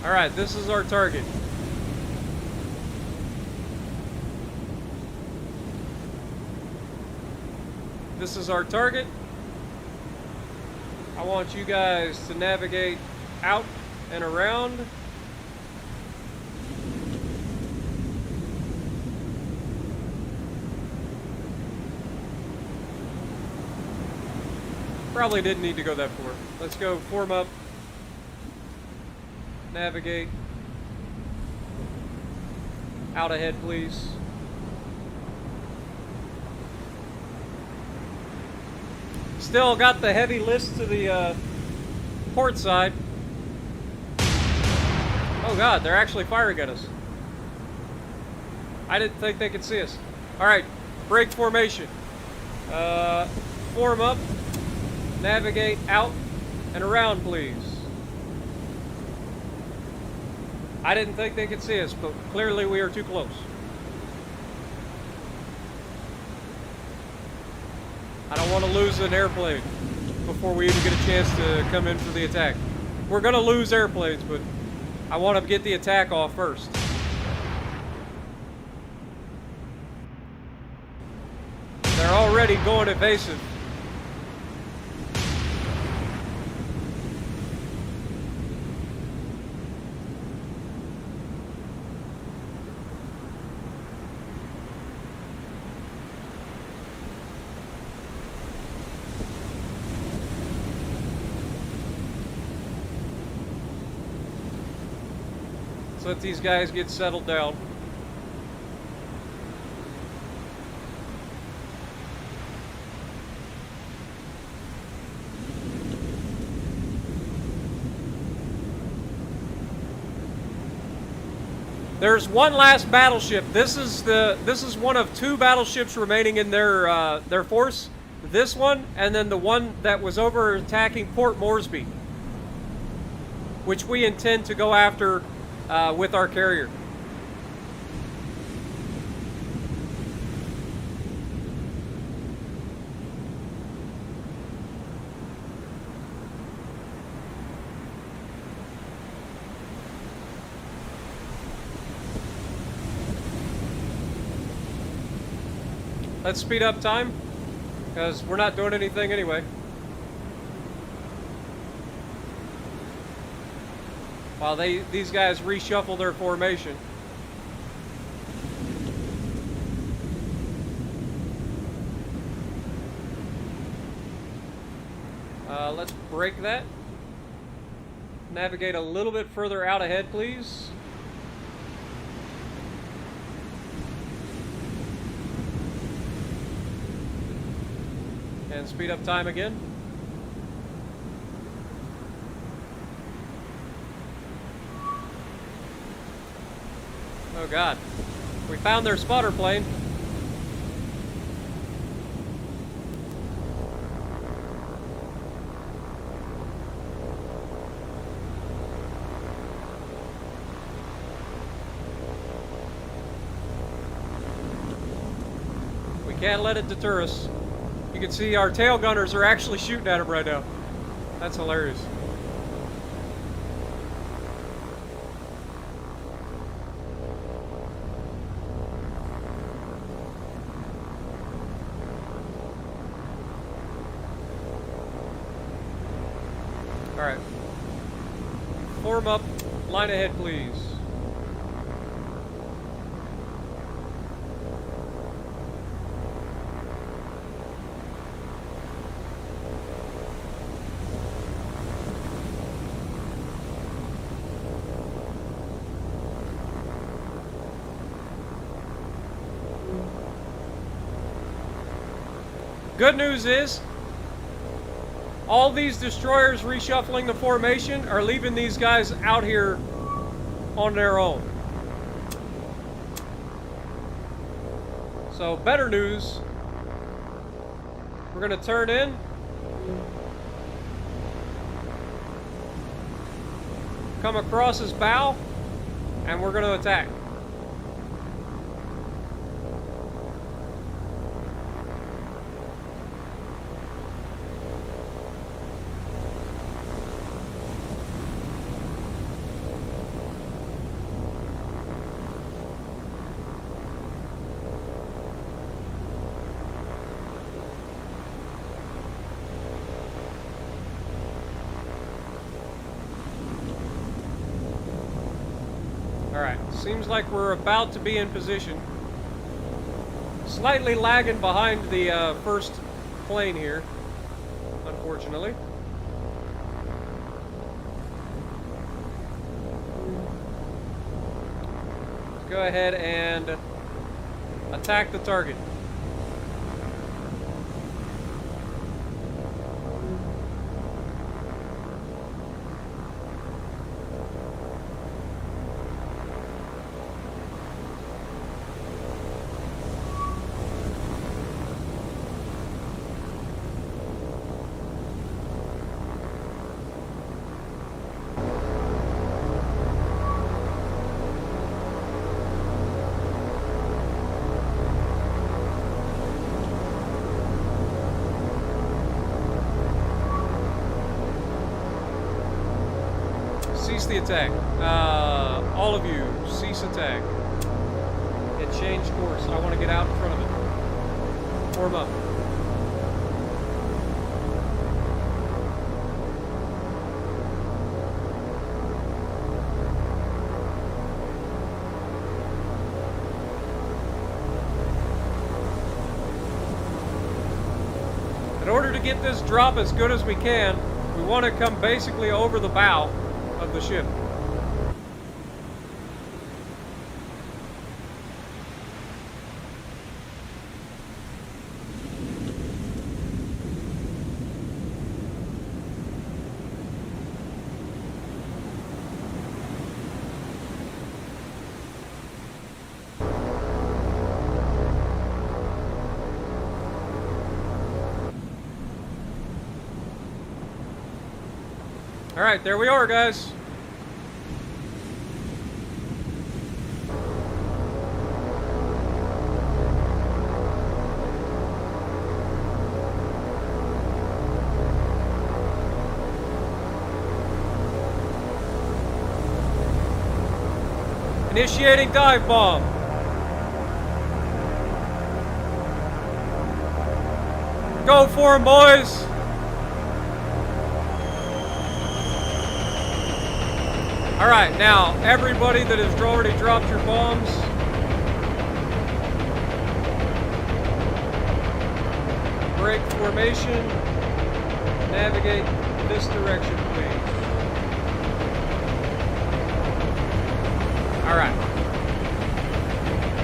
Alright, this is our target. This is our target. I want you guys to navigate out and around. Probably didn't need to go that far. Let's go form up. Navigate. Out ahead, please. Still got the heavy list to the port side. Oh god, they're actually firing at us. I didn't think they could see us. Alright, break formation. Form up, navigate out and around, please. I didn't think they could see us, but clearly we are too close. I don't want to lose an airplane before we even get a chance to come in for the attack. We're going to lose airplanes, but I want to get the attack off first. They're already going evasive. Let these guys get settled down. There's one last battleship. This is one of two battleships remaining in their force. This one, and then the one that was over attacking Port Moresby, which we intend to go after with our carrier. Let's speed up time, because we're not doing anything anyway. While these guys reshuffle their formation. Let's break that. Navigate a little bit further out ahead, please. And speed up time again. Oh god. We found their spotter plane. We can't let it deter us. You can see our tail gunners are actually shooting at them right now. That's hilarious. Alright. Form up. Line ahead, please. Good news is, all these destroyers reshuffling the formation are leaving these guys out here on their own. So, better news, we're going to turn in. Come across his bow, and we're going to attack. Alright, seems like we're about to be in position. Slightly lagging behind the first plane here, unfortunately. Let's go ahead and attack the target. cease the attack. All of you, cease attack. It changed course. I want to get out in front of it. Form up. In order to get this drop as good as we can, we want to come basically over the bow of the ship. All right, there we are, guys. Initiating dive bomb. Go for him, boys. All right, now everybody that has already dropped your bombs, break formation, navigate this direction, please. All right.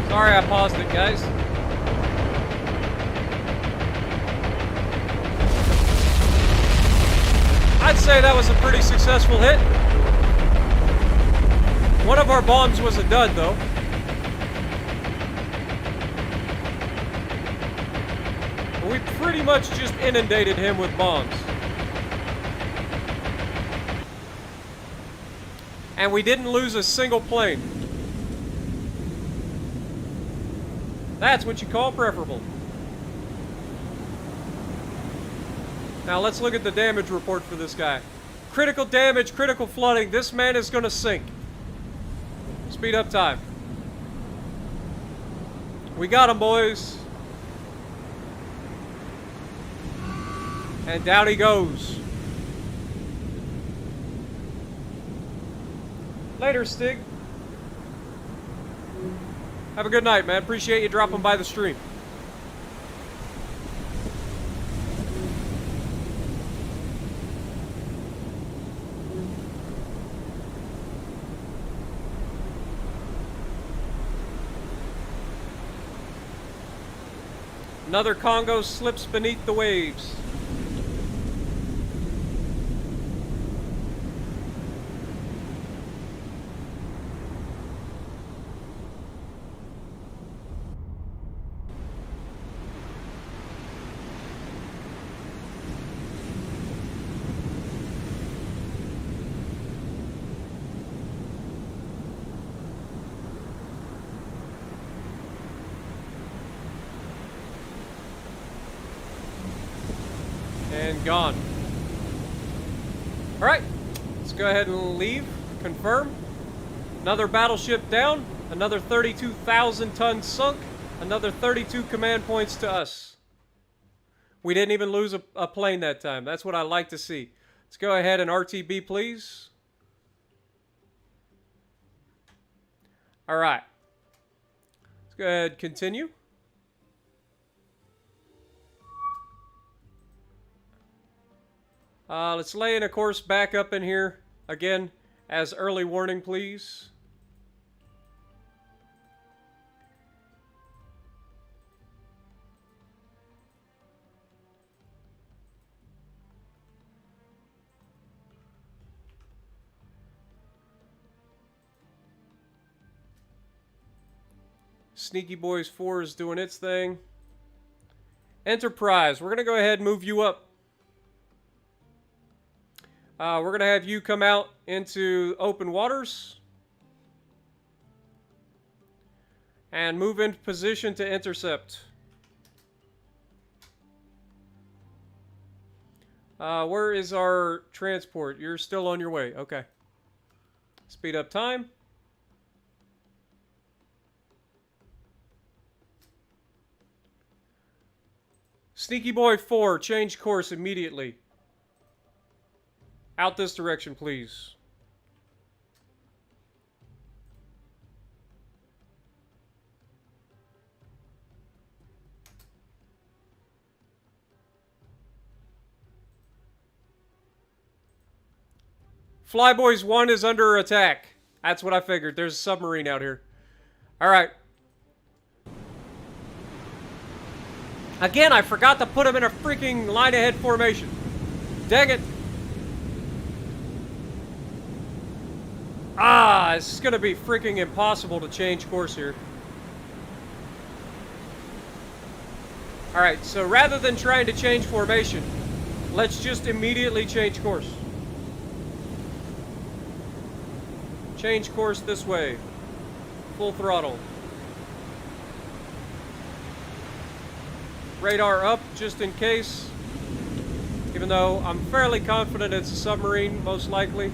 Sorry I paused it, guys. I'd say that was a pretty successful hit. One of our bombs was a dud, though. We pretty much just inundated him with bombs. And we didn't lose a single plane. That's what you call preferable. Now let's look at the damage report for this guy. Critical damage, critical flooding. This man is going to sink. Speed up time. We got him, boys. And down he goes. Later, Stig. Have a good night, man. Appreciate you dropping by the stream. Another Congo slips beneath the waves. And gone. Alright, let's go ahead and leave. Confirm. Another battleship down. Another 32,000 tons sunk. Another 32 command points to us. We didn't even lose a plane that time. That's what I like to see. Let's go ahead and RTB, please. Alright. Let's go ahead and continue. Let's lay in a course back up in here. Again, as early warning, please. Sneaky Boys 4 is doing its thing. Enterprise, we're going to go ahead and move you up. We're going to have you come out into open waters. And move into position to intercept. Where is our transport? You're still on your way. Okay. Speed up time. Sneaky Boy 4, change course immediately. Out this direction, please. Flyboys 1 is under attack. That's what I figured. There's a submarine out here. Alright. Again, I forgot to put him in a freaking line-ahead formation. Dang it. Ah, it's gonna be freaking impossible to change course here. Alright, so rather than trying to change formation, let's just immediately change course. Change course this way. Full throttle. Radar up, just in case. Even though I'm fairly confident it's a submarine, most likely.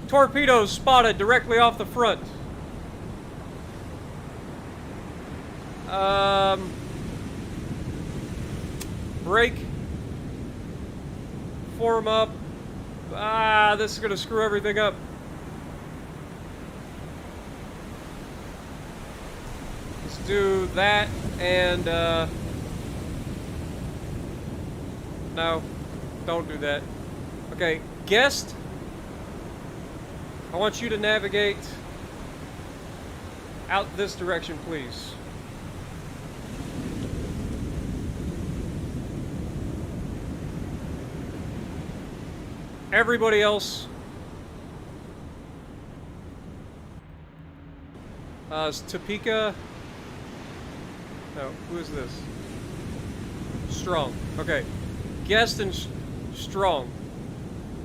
Torpedoes spotted directly off the front. Brake. Form up. Ah, this is gonna screw everything up. Let's do that and, no, don't do that. Okay, guest. I want you to navigate out this direction, please. Everybody else. Is Topeka? No, who is this? Strong. Okay. Guest and Strong.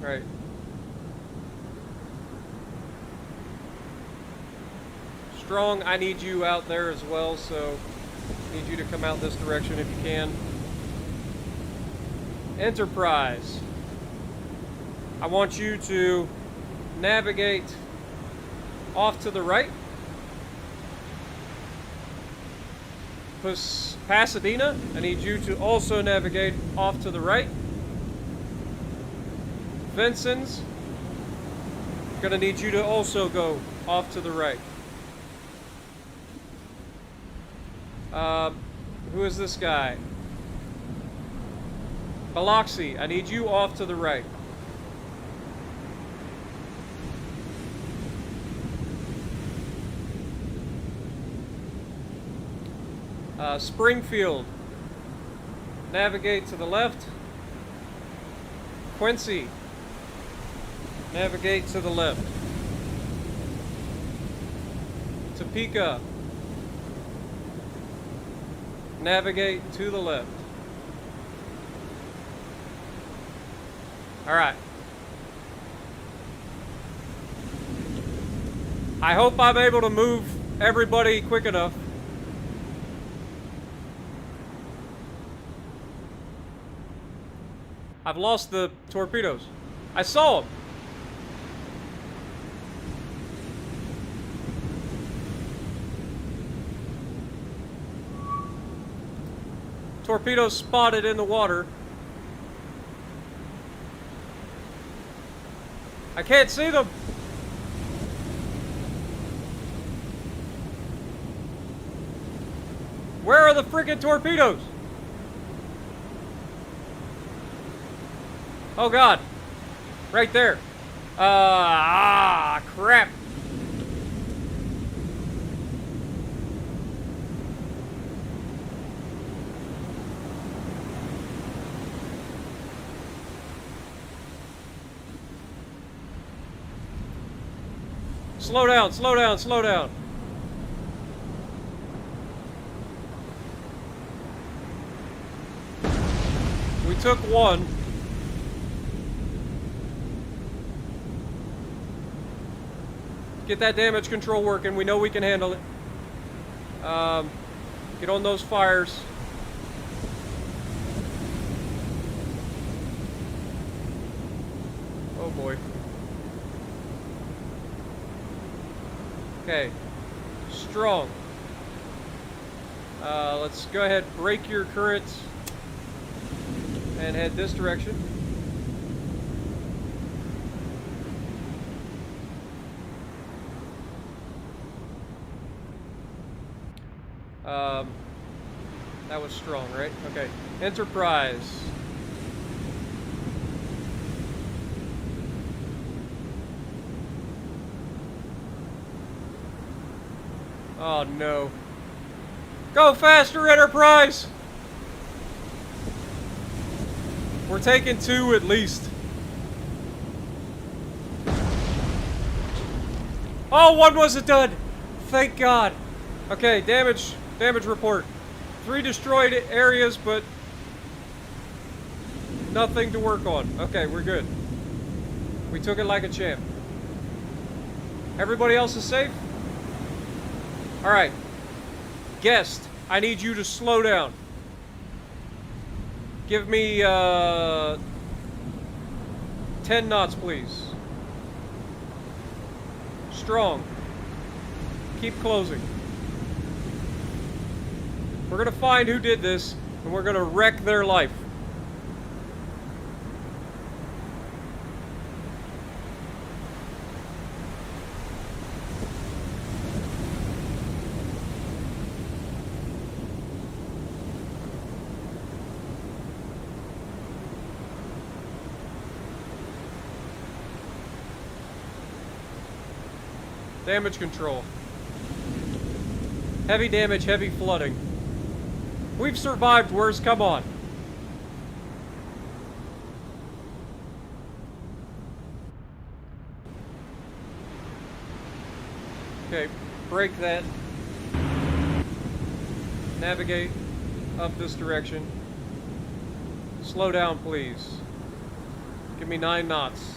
Right. Strong, I need you out there as well, so I need you to come out this direction if you can. Enterprise. I want you to navigate off to the right. Pasadena, I need you to also navigate off to the right. Vincent's, gonna need you to also go off to the right. Who is this guy? Biloxi, I need you off to the right. Springfield, navigate to the left. Quincy, navigate to the left. Topeka, navigate to the left. All right. I hope I'm able to move everybody quick enough. I've lost the torpedoes. I saw them. Torpedoes spotted in the water. I can't see them. Where are the freaking torpedoes? Oh God, right there. Crap. Slow down, slow down, slow down. We took one. Get that damage control working. We know we can handle it. Get on those fires. Oh boy. Okay. Strong. Let's go ahead, break your currents and head this direction. That was strong, right? Okay. Enterprise. Oh no. Go faster, Enterprise! We're taking 2 at least. Oh, 1 was a dud! Thank God. Okay, damage report. 3 destroyed areas, but nothing to work on. Okay, we're good. We took it like a champ. Everybody else is safe? Alright. Guest, I need you to slow down. Give me, 10 knots, please. Strong. Keep closing. We're gonna find who did this, and we're gonna wreck their life. Damage control. Heavy damage, heavy flooding. We've survived worse, come on. Okay, break that. Navigate up this direction. Slow down, please. Give me 9 knots.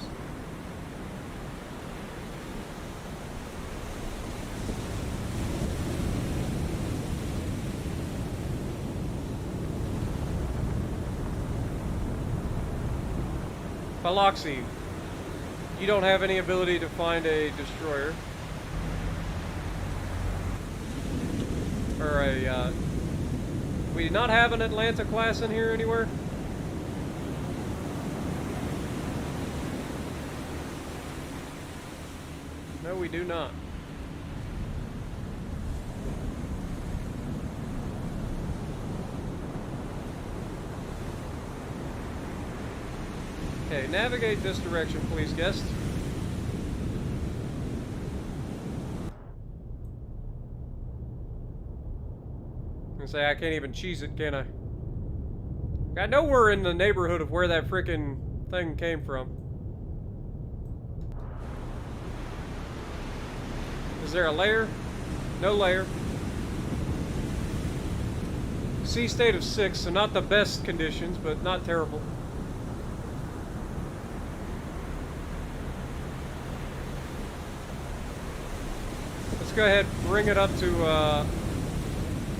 Philoxy, you don't have any ability to find a destroyer. Or a, we do not have an Atlanta class in here anywhere. No, we do not. Okay, navigate this direction, please, guest. I say I can't even cheese it, can I? I know we're in the neighborhood of where that frickin' thing came from. Is there a layer? No layer. Sea state of 6, so not the best conditions, but not terrible. Let's go ahead and bring it up to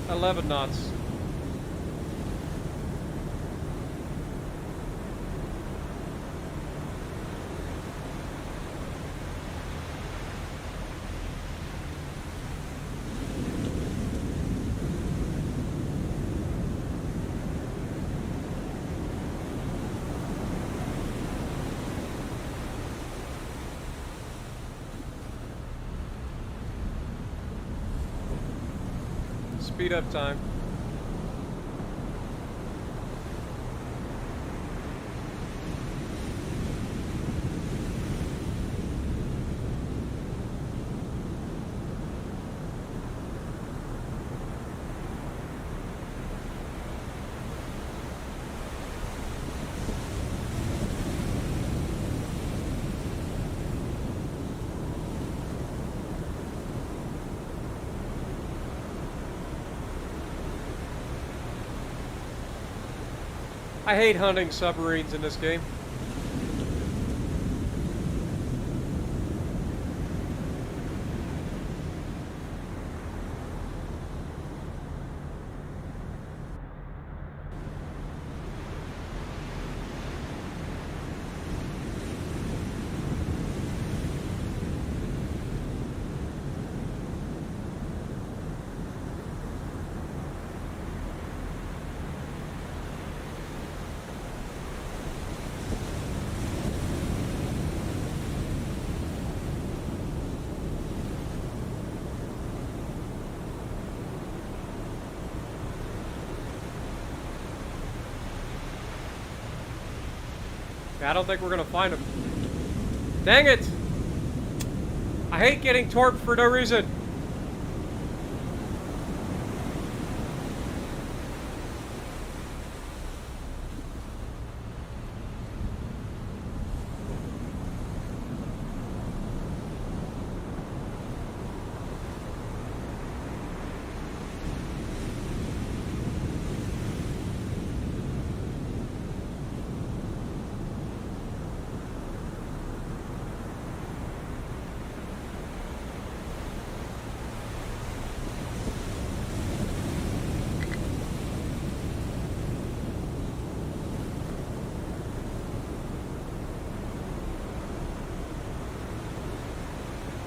11 knots. Speed up time. I hate hunting submarines in this game. Yeah, I don't think we're gonna find them. Dang it! I hate getting torped for no reason.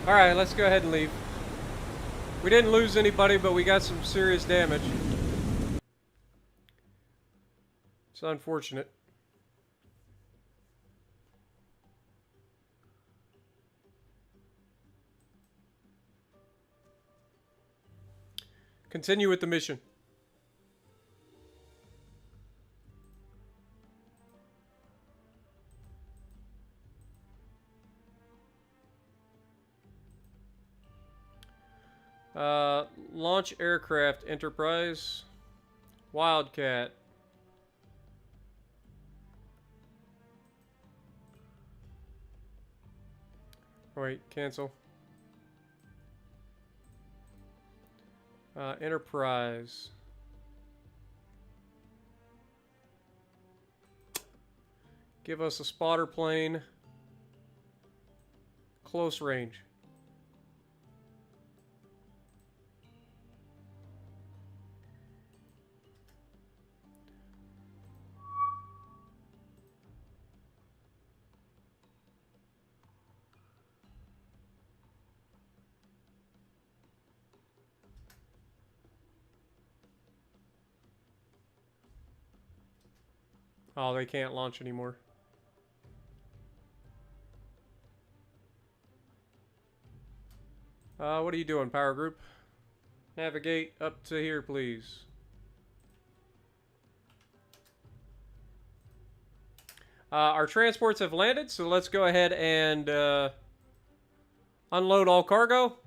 Alright, let's go ahead and leave. We didn't lose anybody, but we got some serious damage. It's unfortunate. Continue with the mission. Launch aircraft, Enterprise, Wildcat. Wait, cancel. Enterprise. Give us a spotter plane. Close range. Oh, they can't launch anymore. What are you doing, power group? Navigate up to here, please. Our transports have landed, so let's go ahead and unload all cargo.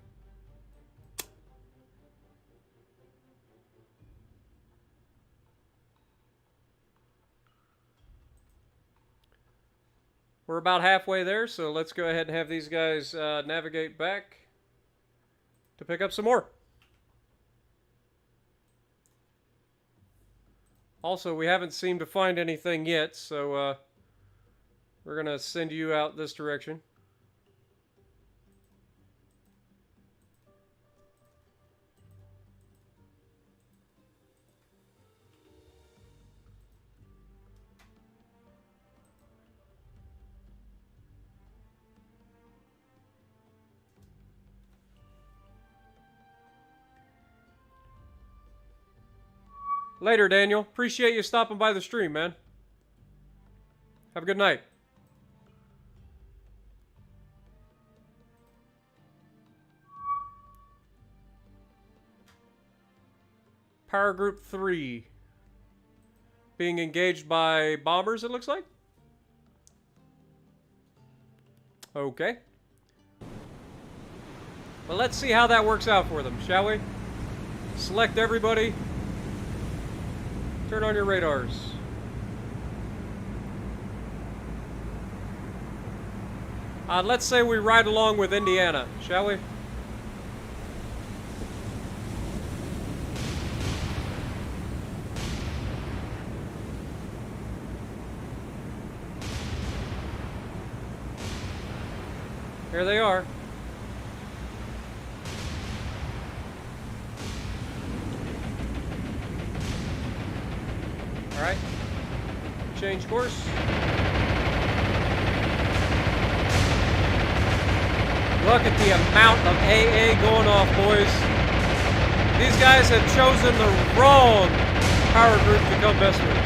We're about halfway there, so let's go ahead and have these guys navigate back to pick up some more. Also, we haven't seemed to find anything yet, so we're going to send you out this direction. Later, Daniel. Appreciate you stopping by the stream, man. Have a good night. Power Group 3. Being engaged by bombers, it looks like. Okay. Well, let's see how that works out for them, shall we? Select everybody. Turn on your radars. Let's say we ride along with Indiana, shall we? Here they are. All right. Change course. Look at the amount of AA going off, boys. These guys have chosen the wrong power group to come mess with.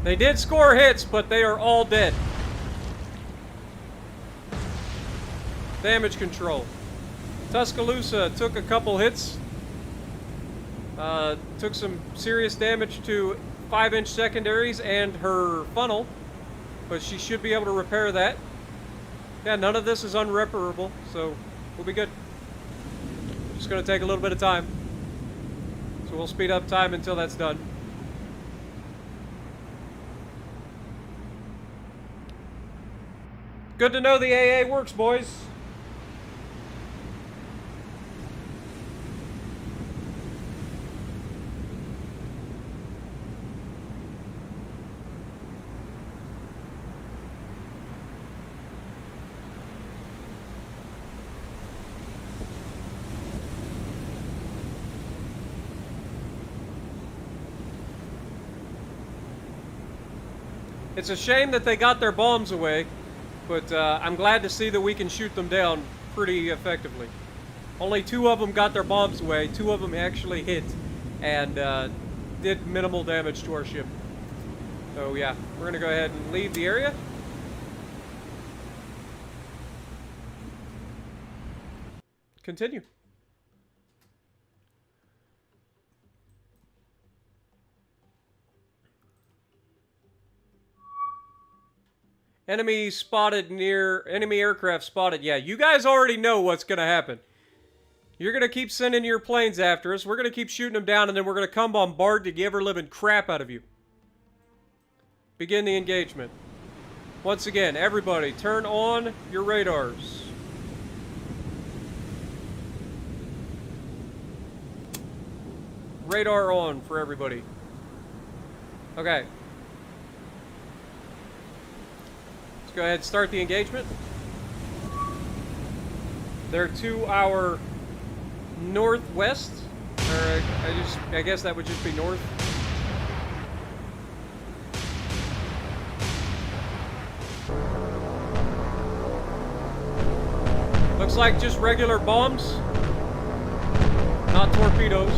They did score hits, but they are all dead. Damage control. Tuscaloosa took a couple hits. Took some serious damage to 5-inch secondaries and her funnel, but she should be able to repair that. Yeah, none of this is unrepairable, so we'll be good. Just gonna take a little bit of time. So we'll speed up time until that's done. Good to know the AA works, boys. It's a shame that they got their bombs away, but I'm glad to see that we can shoot them down pretty effectively. Only 2 of them got their bombs away. 2 of them actually hit and did minimal damage to our ship. So yeah, we're gonna go ahead and leave the area. Continue. Enemy aircraft spotted. Yeah, you guys already know what's gonna happen. You're gonna keep sending your planes after us. We're gonna keep shooting them down, and then we're gonna come bombard the ever-living crap out of you. Begin the engagement. Once again, everybody, turn on your radars. Radar on for everybody. Okay. Let's go ahead and start the engagement. They're to our northwest. Or I guess that would just be north. Looks like just regular bombs, not torpedoes.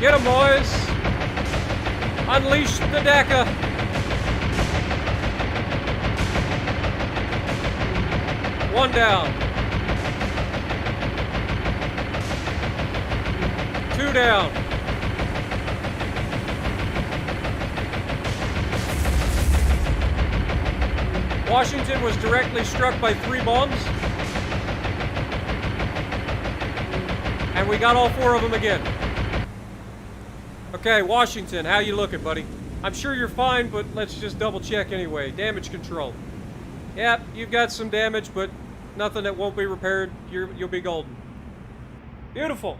Get 'em, boys! Unleash the Dakka! One down. 2 down. Washington was directly struck by 3 bombs. And we got all 4 of them again. Okay, Washington, how you looking, buddy? I'm sure you're fine, but let's just double check anyway. Damage control. Yep, you've got some damage, but nothing that won't be repaired. You'll be golden. Beautiful.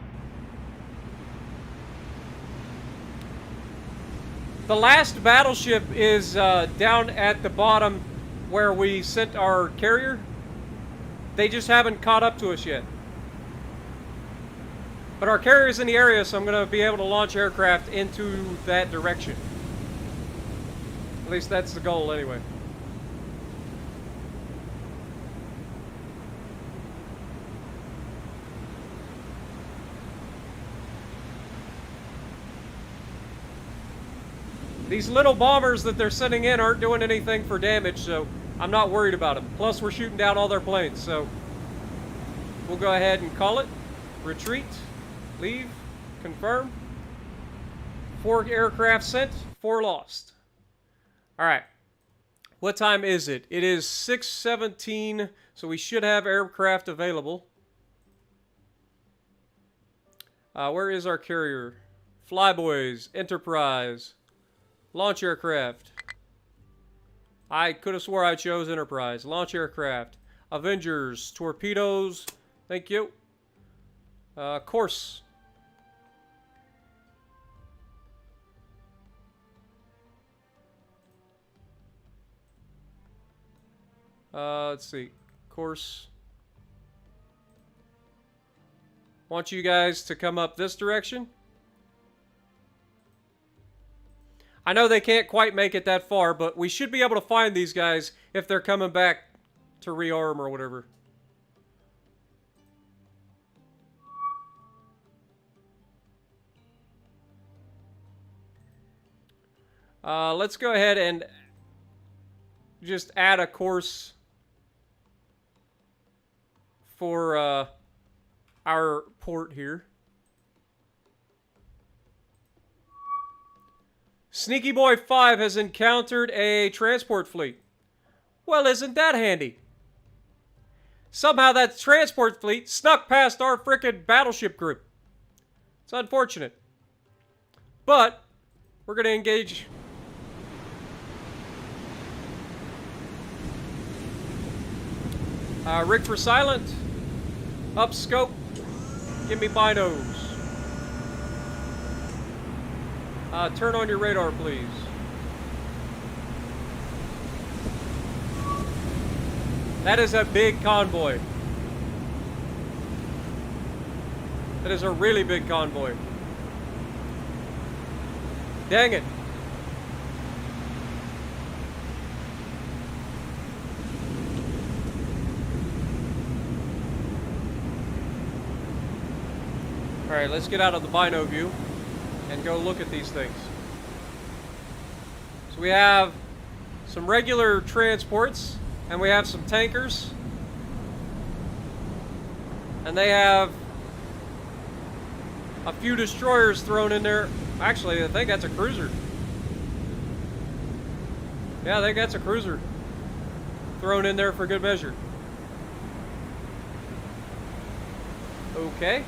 The last battleship is down at the bottom where we sent our carrier. They just haven't caught up to us yet. But our carrier's in the area, so I'm going to be able to launch aircraft into that direction. At least that's the goal anyway. These little bombers that they're sending in aren't doing anything for damage, so I'm not worried about them. Plus, we're shooting down all their planes, so we'll go ahead and call it. Retreat. Leave. Confirm. 4 aircraft sent, 4 lost. Alright. What time is it? It is 6:17, so we should have aircraft available. Where is our carrier? Flyboys. Enterprise. Launch aircraft. I could have swore I chose Enterprise. Launch aircraft. Avengers. Torpedoes. Thank you. Course. Let's see. Course. Want you guys to come up this direction. I know they can't quite make it that far, but we should be able to find these guys if they're coming back to rearm or whatever. Let's go ahead and just add a course for our port here. Sneaky Boy 5 has encountered a transport fleet. Well, isn't that handy? Somehow that transport fleet snuck past our frickin' battleship group. It's unfortunate. But we're going to engage. Rig for silent. Up scope. Give me binos. Turn on your radar, please. That is a big convoy. That is a really big convoy. Dang it. Alright, let's get out of the bino view and go look at these things. So we have some regular transports, and we have some tankers, and they have a few destroyers thrown in there. Actually, I think that's a cruiser. Yeah, I think that's a cruiser thrown in there for good measure. Okay.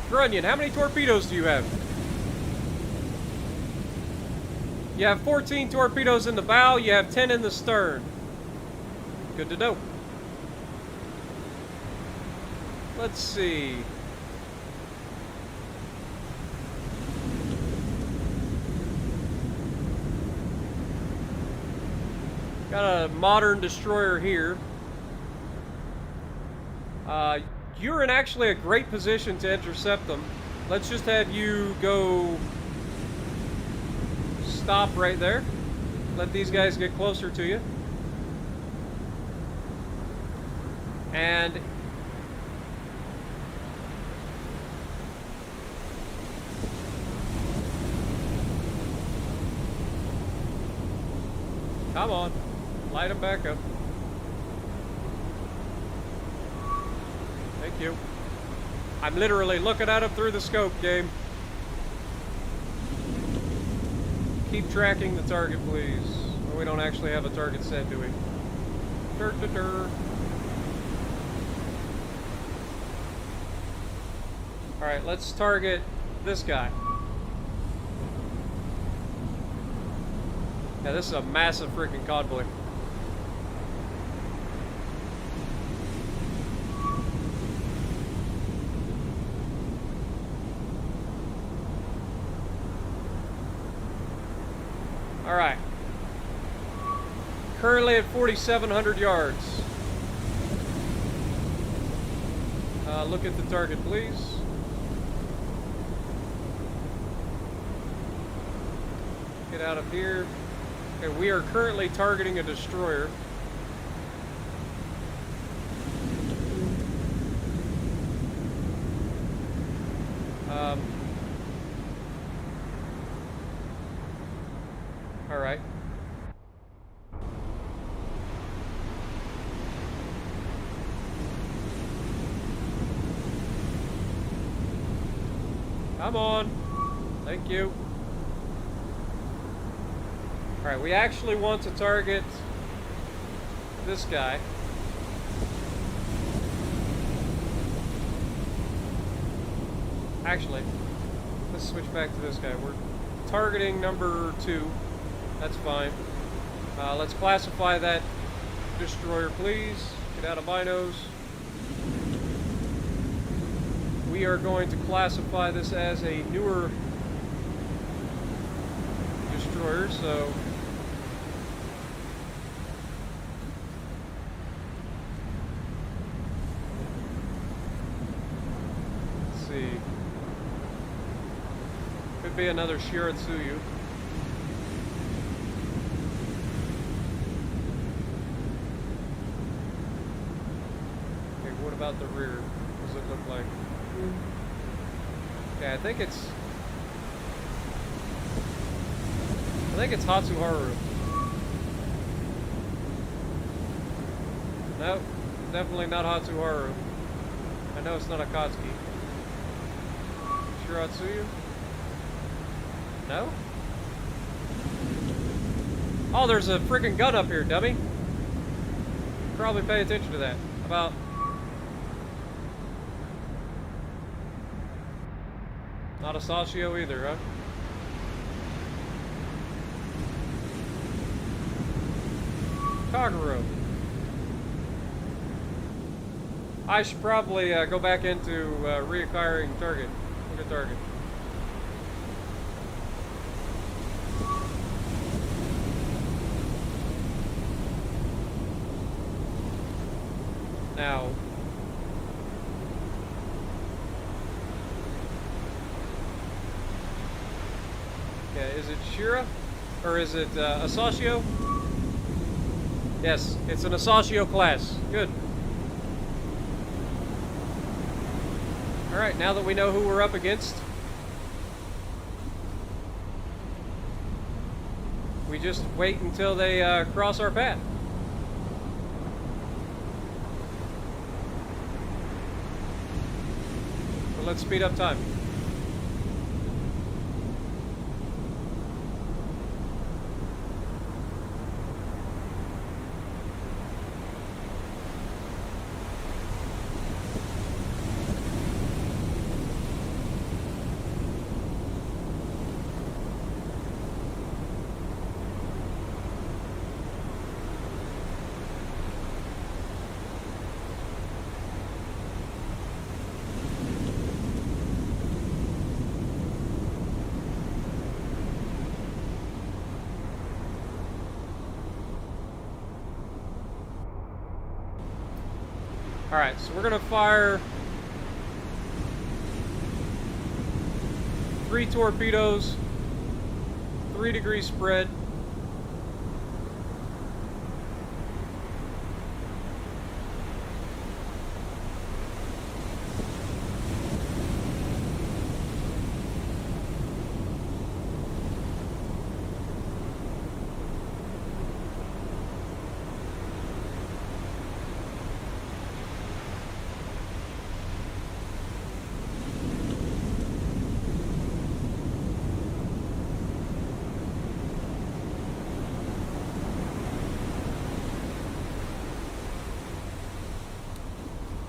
Grunion, how many torpedoes do you have? You have 14 torpedoes in the bow, you have 10 in the stern. Good to know. Let's see. Got a modern destroyer here. You're in actually a great position to intercept them. Let's just have you go stop right there. Let these guys get closer to you. And come on, light them back up. Thank you. I'm literally looking at them through the scope, game. Keep tracking the target, please. Oh, we don't actually have a target set, do we? Alright, let's target this guy. Yeah, this is a massive freaking convoy. Alright. Currently at 4,700 yards. Look at the target, please. Get out of here. Okay, we are currently targeting a destroyer. Alright. Come on. Thank you. Alright, we actually want to target this guy. Actually, let's switch back to this guy. We're targeting number 2. That's fine. Let's classify that destroyer, please. Get out of binos. We are going to classify this as a newer destroyer, so let's see. Could be another Shiratsuyu. Okay, what about the rear? What does it look like? Okay, I think it's... I think it's Hatsuharu. Nope, definitely not Hatsuharu. I know it's not Akatsuki. Shiratsuyu? No? Oh, there's a freaking gun up here, dummy. Probably pay attention to that. About... Not a Sashio either, huh? Kaguro. I should probably go back into reacquiring target. Look at target. Now, yeah, is it Shira? Or is it Asashio? Yes, it's an Asashio class. Good. Alright, now that we know who we're up against, we just wait until they cross our path. But let's speed up time. Alright, so we're gonna fire 3 torpedoes, 3-degree spread.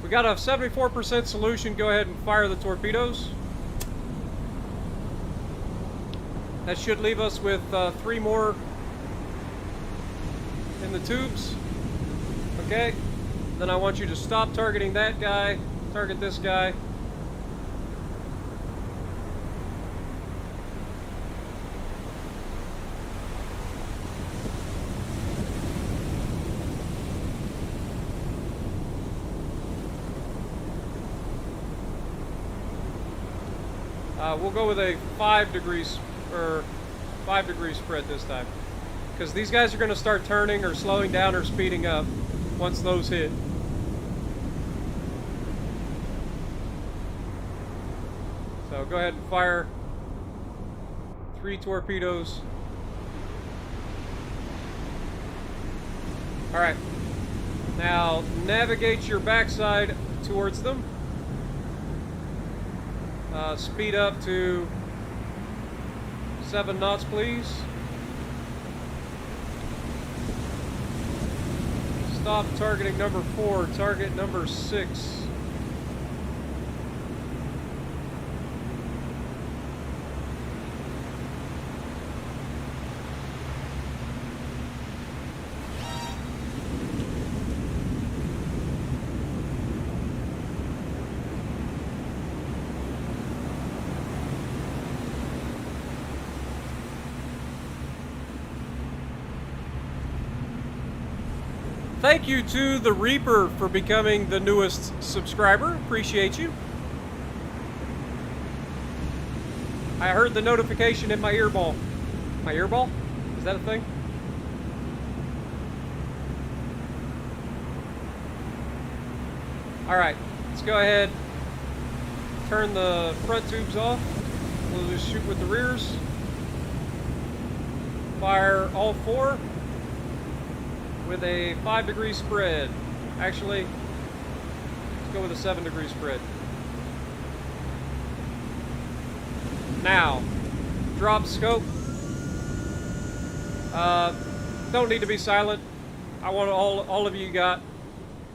We got a 74% solution. Go ahead and fire the torpedoes. That should leave us with 3 more in the tubes. Okay. Then I want you to stop targeting that guy. Target this guy. We'll go with a 5 degrees or 5-degree spread this time, because these guys are going to start turning or slowing down or speeding up once those hit. So go ahead and fire 3 torpedoes. All right. Now navigate your backside towards them. Speed up to 7 knots, please. Stop targeting number 4. Target number 6. Thank you to the Reaper for becoming the newest subscriber. Appreciate you. I heard the notification in my earball. My earball? Is that a thing? Alright, let's go ahead. Turn the front tubes off. We'll just shoot with the rears. Fire all 4 with a 5-degree spread. Actually, let's go with a 7-degree spread. Now, drop scope. Don't need to be silent. I want all of you got.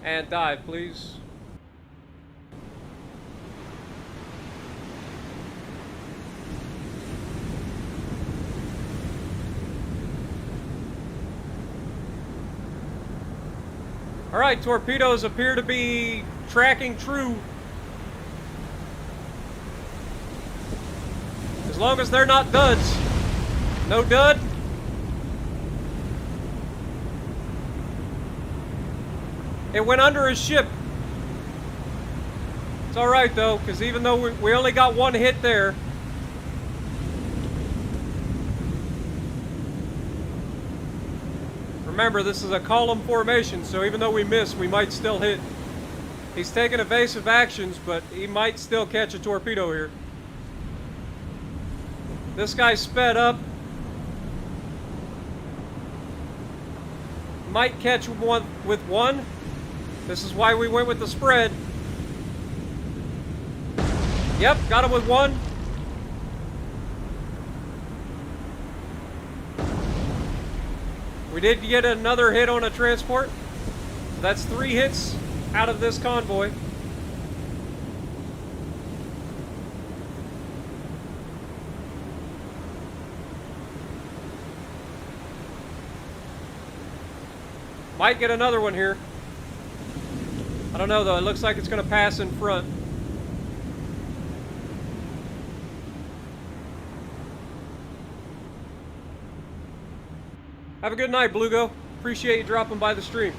And dive, please. Alright, torpedoes appear to be tracking true. As long as they're not duds. No dud. It went under his ship. It's alright though, because even though we only got 1 hit there. Remember, this is a column formation, so even though we miss, we might still hit. He's taking evasive actions, but he might still catch a torpedo here. This guy's sped up. Might catch one with 1. This is why we went with the spread. Yep, got him with 1. We did get another hit on a transport. That's 3 hits out of this convoy. Might get another one here. I don't know though, it looks like it's going to pass in front. Have a good night, Blugo. Appreciate you dropping by the stream.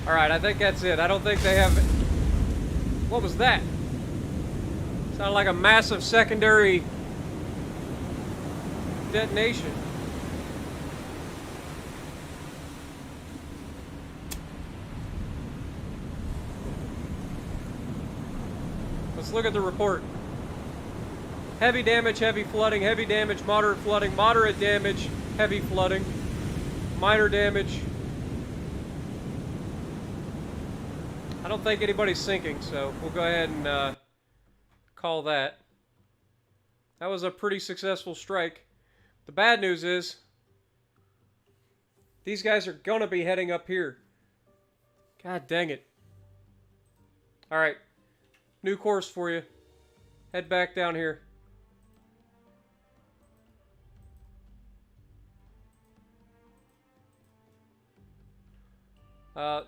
Alright, I think that's it. I don't think they have... What was that? Sounded like a massive secondary detonation. Let's look at the report. Heavy damage, heavy flooding, heavy damage, moderate flooding, moderate damage, heavy flooding, minor damage. I don't think anybody's sinking, so we'll go ahead and call that. That was a pretty successful strike. The bad news is these guys are going to be heading up here. God dang it. Alright. New course for you. Head back down here.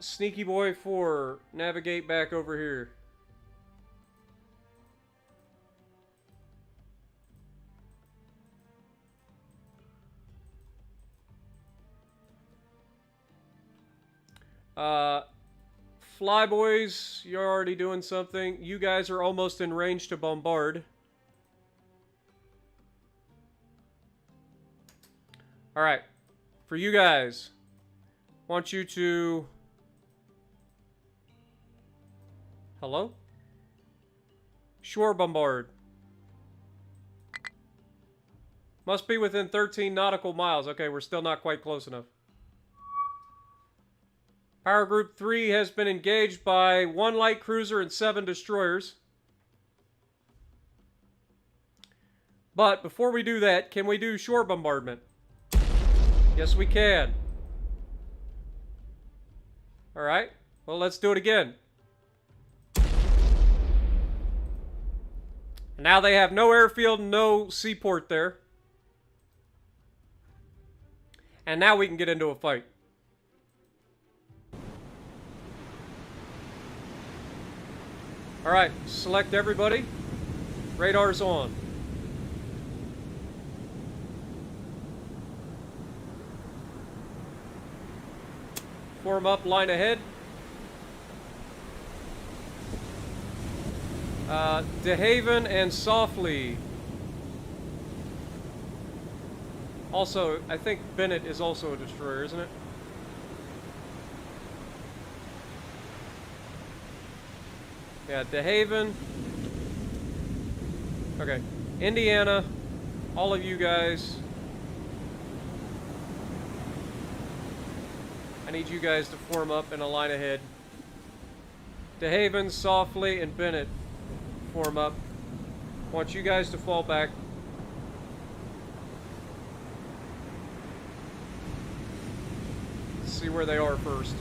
Sneaky Boy 4, navigate back over here. Flyboys, you're already doing something. You guys are almost in range to bombard. Alright, for you guys, want you to... Hello? Shore bombard. Must be within 13 nautical miles. Okay, we're still not quite close enough. Power Group 3 has been engaged by 1 light cruiser and 7 destroyers. But before we do that, can we do shore bombardment? Yes, we can. Alright, well, let's do it again. Now they have no airfield, no seaport there. And now we can get into a fight. Alright, select everybody. Radar's on. Form up, line ahead. DeHaven and Softly. Also, I think Bennett is also a destroyer, isn't it? Yeah, DeHaven. Okay. Indiana. All of you guys. I need you guys to form up in a line ahead. DeHaven, Softly, and Bennett form up. I want you guys to fall back. Let's see where they are first.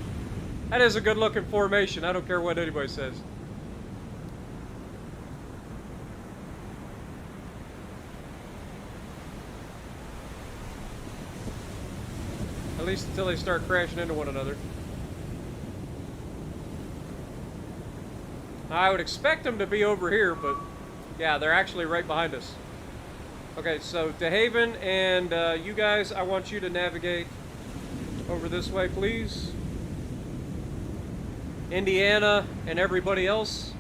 That is a good looking formation. I don't care what anybody says. At least until they start crashing into one another. I would expect them to be over here, but yeah, they're actually right behind us. Okay, so DeHaven and you guys, I want you to navigate over this way, please. Indiana and everybody else,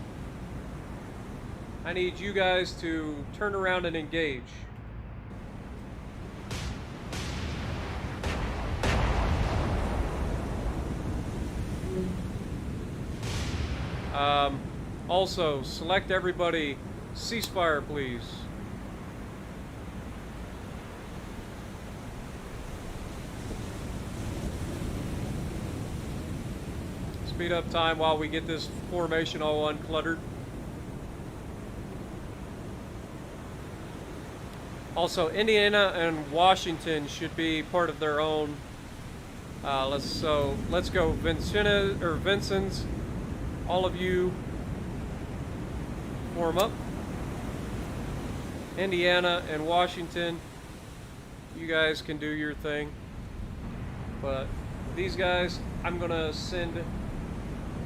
I need you guys to turn around and engage. Also, select everybody, ceasefire, please. Speed up time while we get this formation all uncluttered. Also, Indiana and Washington should be part of their own. Let's go Vincent's. All of you form up. Indiana and Washington, you guys can do your thing. But these guys, I'm gonna send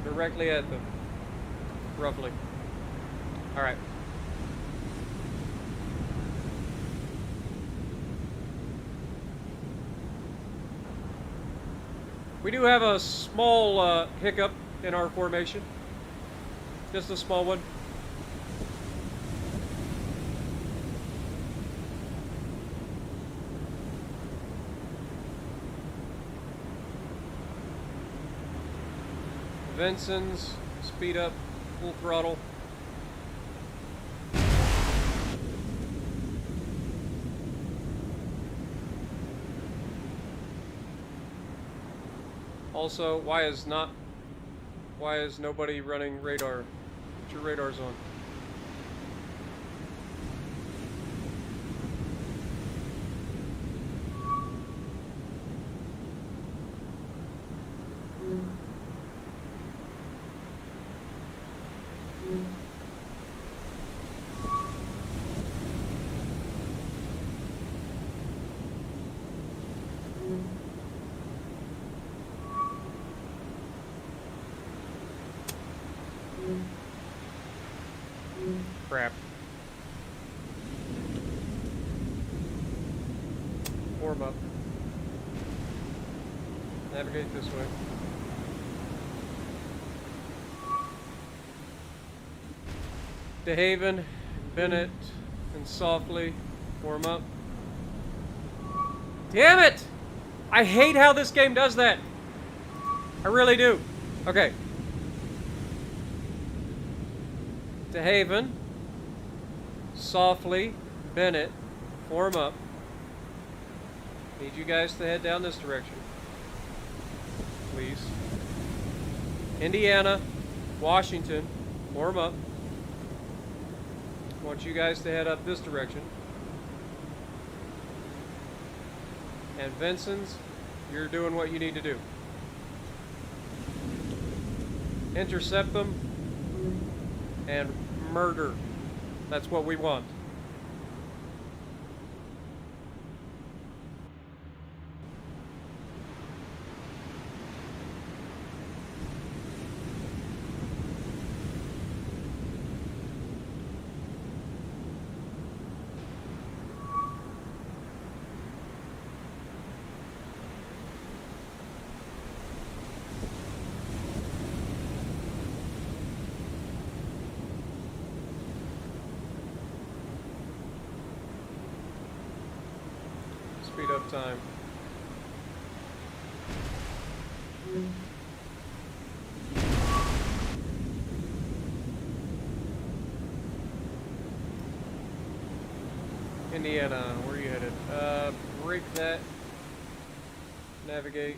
directly at them, roughly. All right. We do have a small hiccup in our formation. Just a small one. Vincent's, speed up, full throttle. Also, why is nobody running radar? Put your radars on. Crap. Form up. Navigate this way. DeHaven, Bennett, and Softly form up. Damn it! I hate how this game does that. I really do. Okay. DeHaven, Softly, Bennett, form up. Need you guys to head down this direction, please. Indiana, Washington, form up. I want you guys to head up this direction. And Vincent's, you're doing what you need to do. Intercept them and murder. That's what we want. Speed up time. Indiana, where are you headed? Break that. Navigate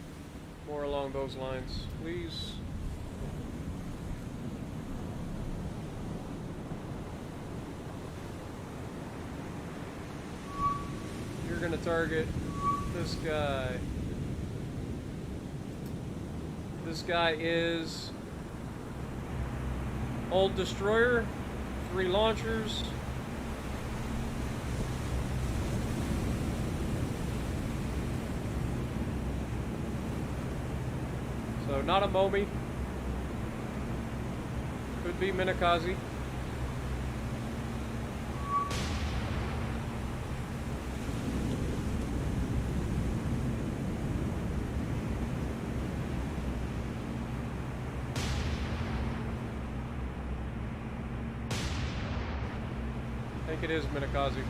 more along those lines, please. You're gonna target this guy. This guy is old destroyer, 3 launchers. So not a Momi. Could be Minakaze. I think it is Minakaze.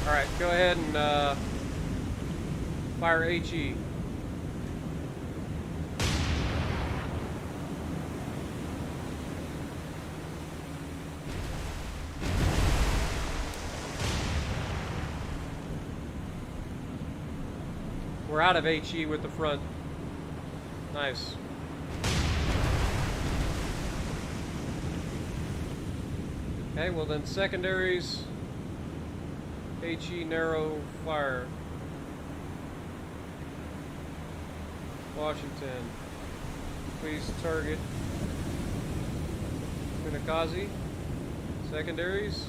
Alright, go ahead and fire HE. We're out of HE with the front. Nice. Okay, well then secondaries. HE narrow fire. Washington. Please target Minakaze. Secondaries.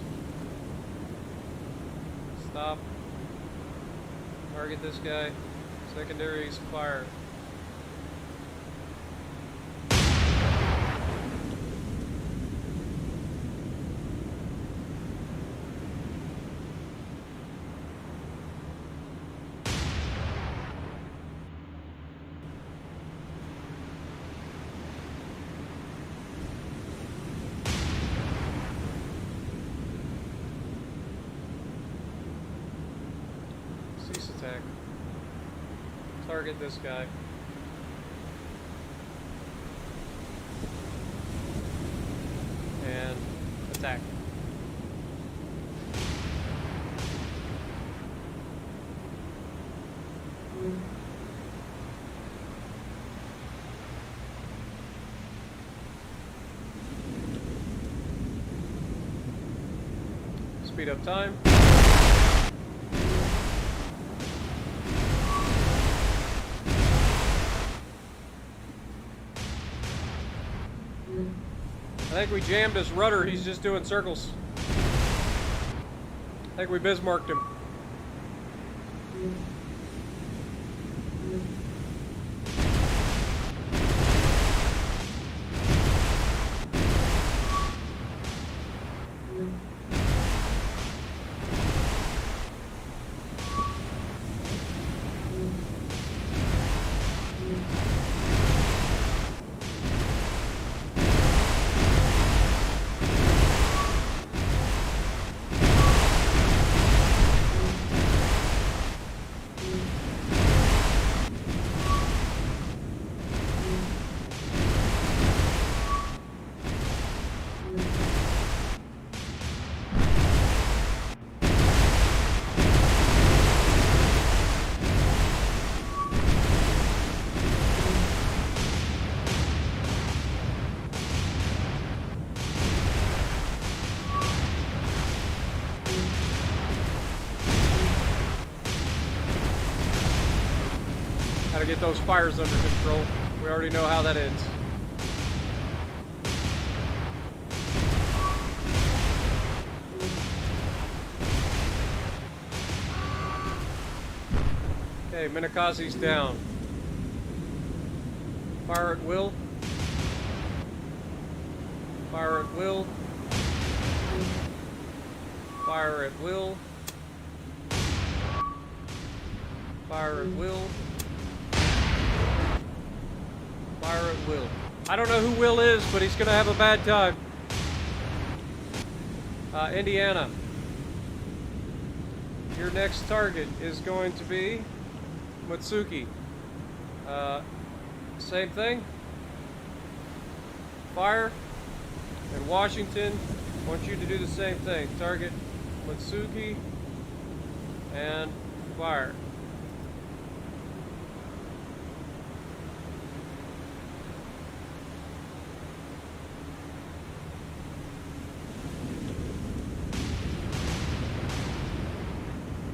Stop. Target this guy. Secondaries fire. Cease attack. Target this guy. And attack. Speed up time. I think we jammed his rudder. He's just doing circles. I think we Bismarcked him. Gotta get those fires under control. We already know how that ends. Okay, Minakazi's down. Fire at will. Fire at will. Fire at will. Fire at will. Fire at will. I don't know who Will is, but he's gonna have a bad time. Indiana. Your next target is going to be Matsuki. Same thing. Fire. And Washington, I want you to do the same thing. Target Matsuki and fire.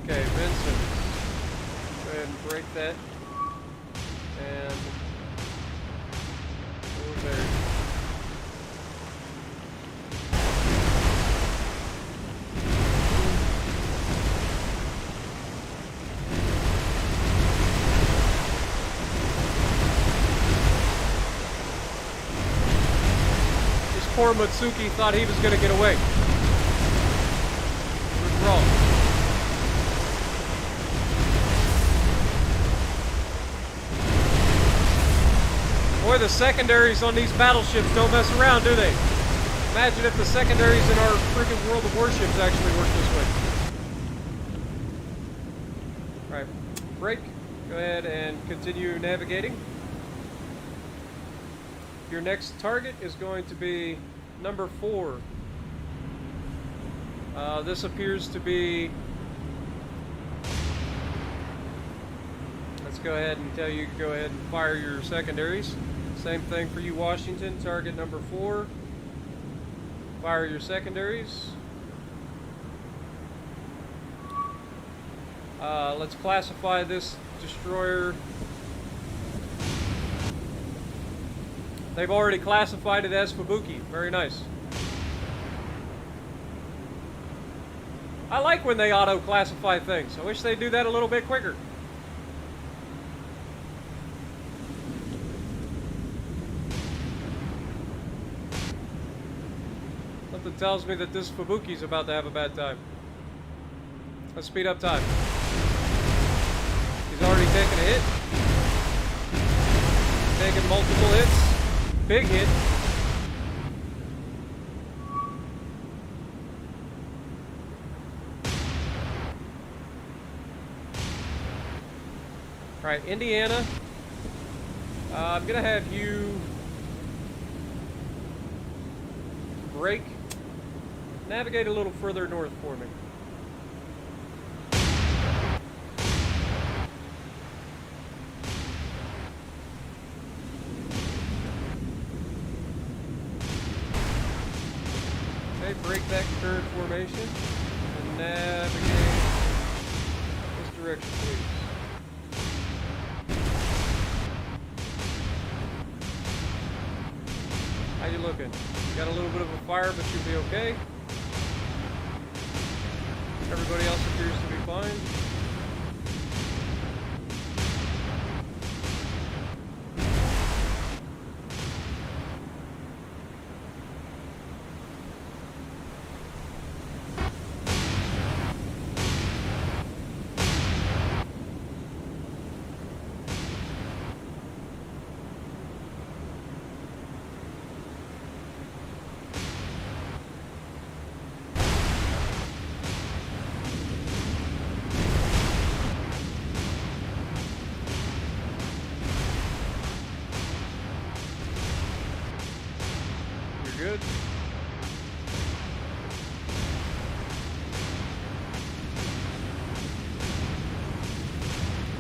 Okay, Vincent. Go ahead and break that. And over there. This poor Matsuki thought he was going to get away. Withdrawal. Boy, the secondaries on these battleships don't mess around, do they? Imagine if the secondaries in our freaking World of Warships actually work this way. Right, break. Go ahead and continue navigating. Your next target is going to be number 4. This appears to be... Let's go ahead and tell you to go ahead and fire your secondaries. Same thing for you, Washington. Target number 4. Fire your secondaries. Let's classify this destroyer. They've already classified it as Fubuki. Very nice. I like when they auto-classify things. I wish they'd do that a little bit quicker. Something tells me that this Fubuki's about to have a bad time. Let's speed up time. He's already taken a hit. Taking multiple hits. Big hit. Alright, Indiana. I'm gonna have you break. Navigate a little further north for me. Okay, break that current formation and navigate this direction, please. How you looking? You got a little bit of a fire, but you'll be okay. Everybody else appears to be fine. Good.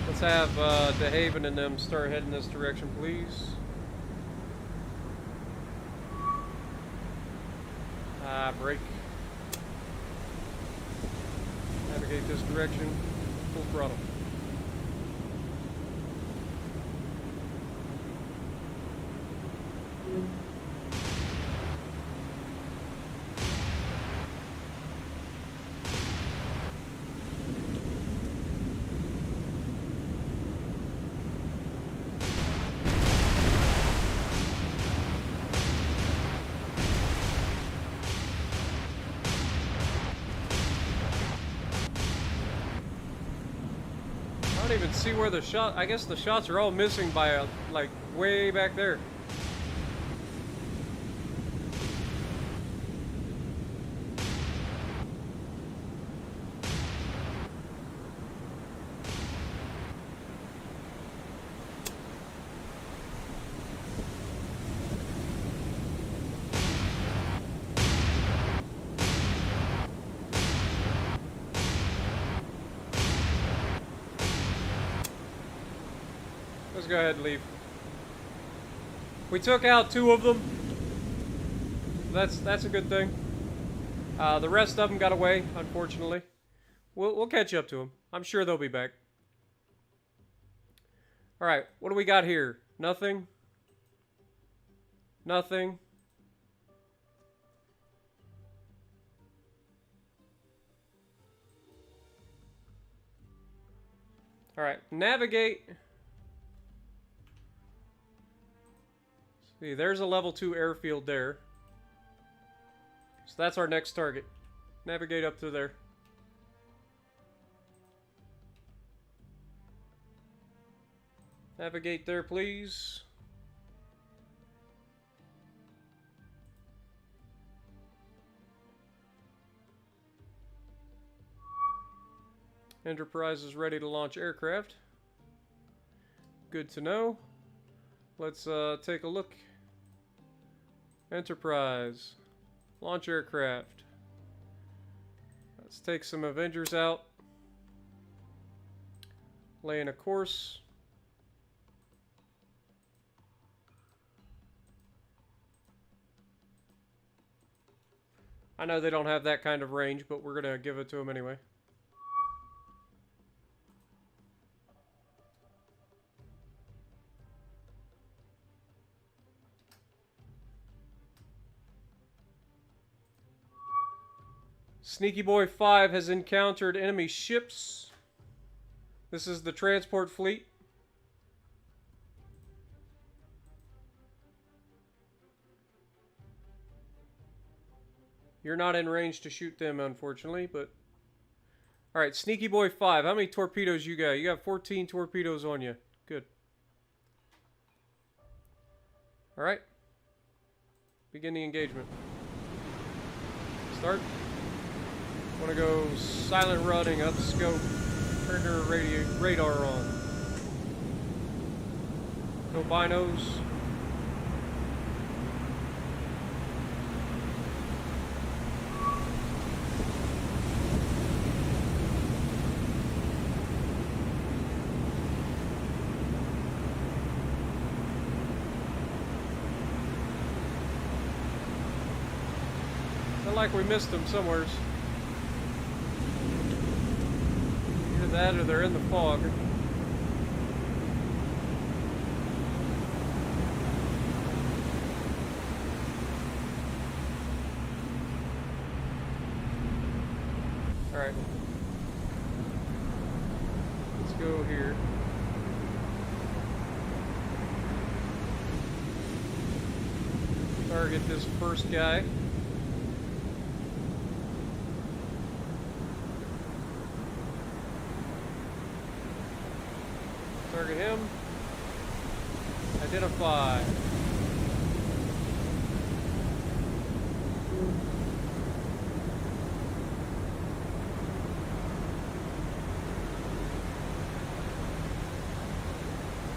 Let's have DeHaven and them start heading this direction, please. Brake. Navigate this direction. Full throttle. don't even see where the shot. I guess the shots are all missing by like way back there. Let's go ahead and leave. We took out 2 of them. That's a good thing. The rest of them got away, unfortunately. We'll catch up to them. I'm sure they'll be back. All right, what do we got here? Nothing. Nothing. All right, navigate. See, there's a level 2 airfield there. So that's our next target. Navigate up to there. Navigate there, please. Enterprise is ready to launch aircraft. Good to know. Let's take a look. Enterprise. Launch aircraft. Let's take some Avengers out. Laying a course. I know they don't have that kind of range, but we're going to give it to them anyway. Sneaky Boy 5 has encountered enemy ships. This is the transport fleet. You're not in range to shoot them, unfortunately, but... Alright, Sneaky Boy 5. How many torpedoes you got? You got 14 torpedoes on you. Good. Alright. Begin the engagement. Start. Want to go silent running up scope. Turn your radar on. No binos. Feel like we missed them somewheres. Either that or they're in the fog. Alright. Let's go here. Target this first guy. Target him. Identify.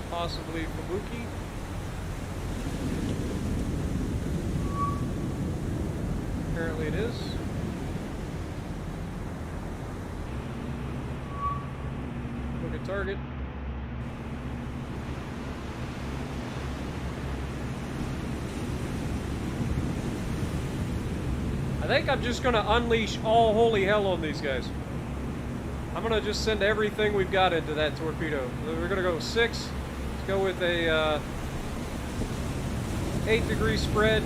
Possibly Kabuki. Apparently it is. Look at target. I think I'm just going to unleash all holy hell on these guys. I'm going to just send everything we've got into that torpedo. We're going to go 6. Let's go with a 8-degree spread.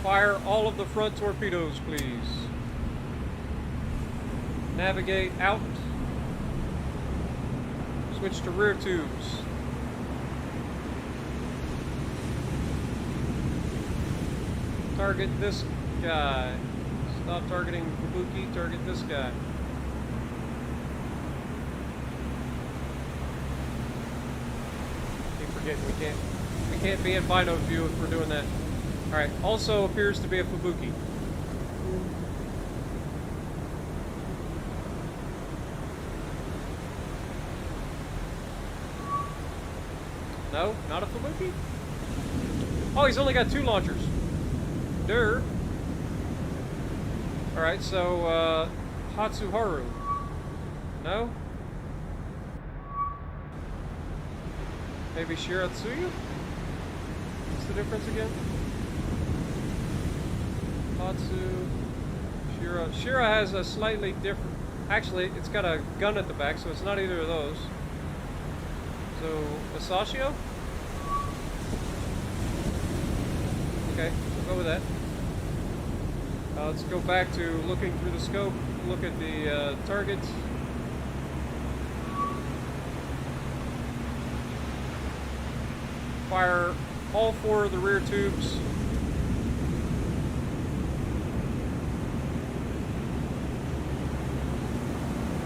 Fire all of the front torpedoes, please. Navigate out. Switch to rear tubes. Target this guy. Stop targeting Kabuki, target this guy. Keep forgetting we can't be in bino view if we're doing that. Alright, also appears to be a Fubuki. No, not a Fubuki? Oh, he's only got 2 launchers. Durr. Alright, so, Hatsuharu. No? Maybe Shiratsuyu? What's the difference again? Hatsu... Shira... Shira has a slightly different... Actually, it's got a gun at the back, so it's not either of those. So, Asashio? Okay, we'll go with that. Let's go back to looking through the scope, look at the targets. Fire all 4 of the rear tubes.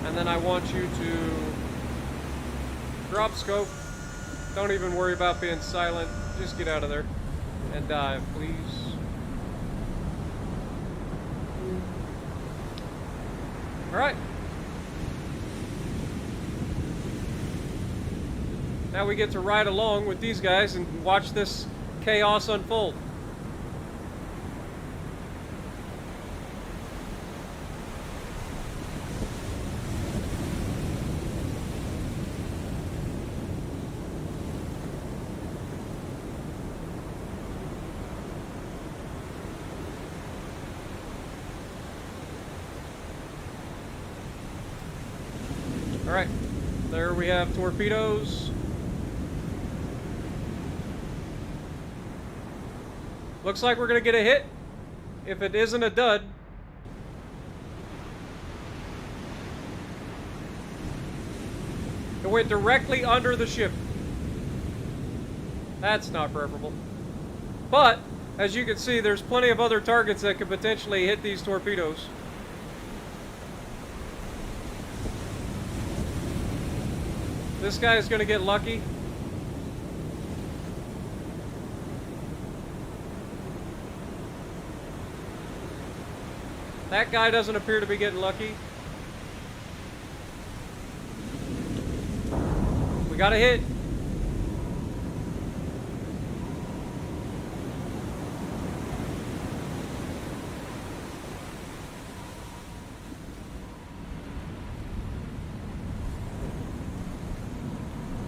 And then I want you to drop scope. Don't even worry about being silent. Just get out of there and dive, please. All right. Now we get to ride along with these guys and watch this chaos unfold. All right, there we have torpedoes. Looks like we're gonna get a hit. If it isn't a dud. It went directly under the ship. That's not preferable. But, as you can see, there's plenty of other targets that could potentially hit these torpedoes. This guy is going to get lucky. That guy doesn't appear to be getting lucky. We got a hit.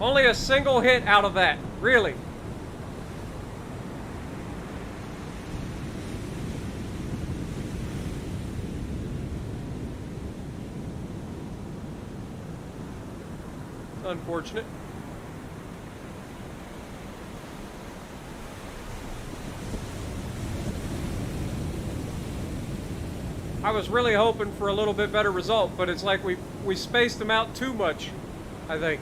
Only a single hit out of that, really. Unfortunate. I was really hoping for a little bit better result, but it's like we spaced them out too much, I think.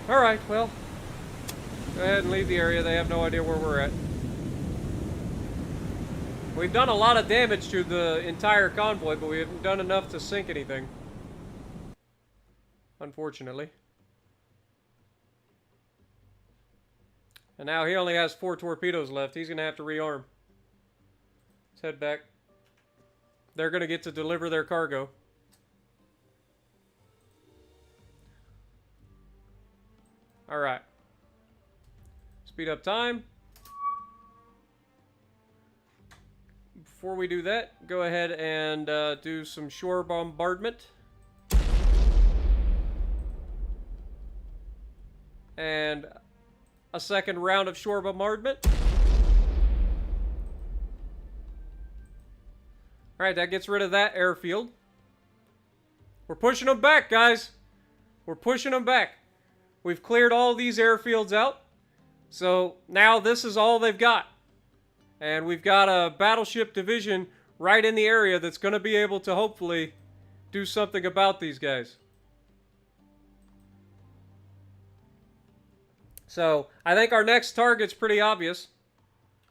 Alright, well, go ahead and leave the area. They have no idea where we're at. We've done a lot of damage to the entire convoy, but we haven't done enough to sink anything. Unfortunately. And now he only has 4 torpedoes left. He's going to have to rearm. Let's head back. They're going to get to deliver their cargo. Alright. Speed up time. Before we do that, go ahead and do some shore bombardment. And a second round of shore bombardment. Alright, that gets rid of that airfield. We're pushing them back, guys. We're pushing them back. We've cleared all these airfields out. So now this is all they've got. And we've got a battleship division right in the area that's going to be able to hopefully do something about these guys. So I think our next target's pretty obvious.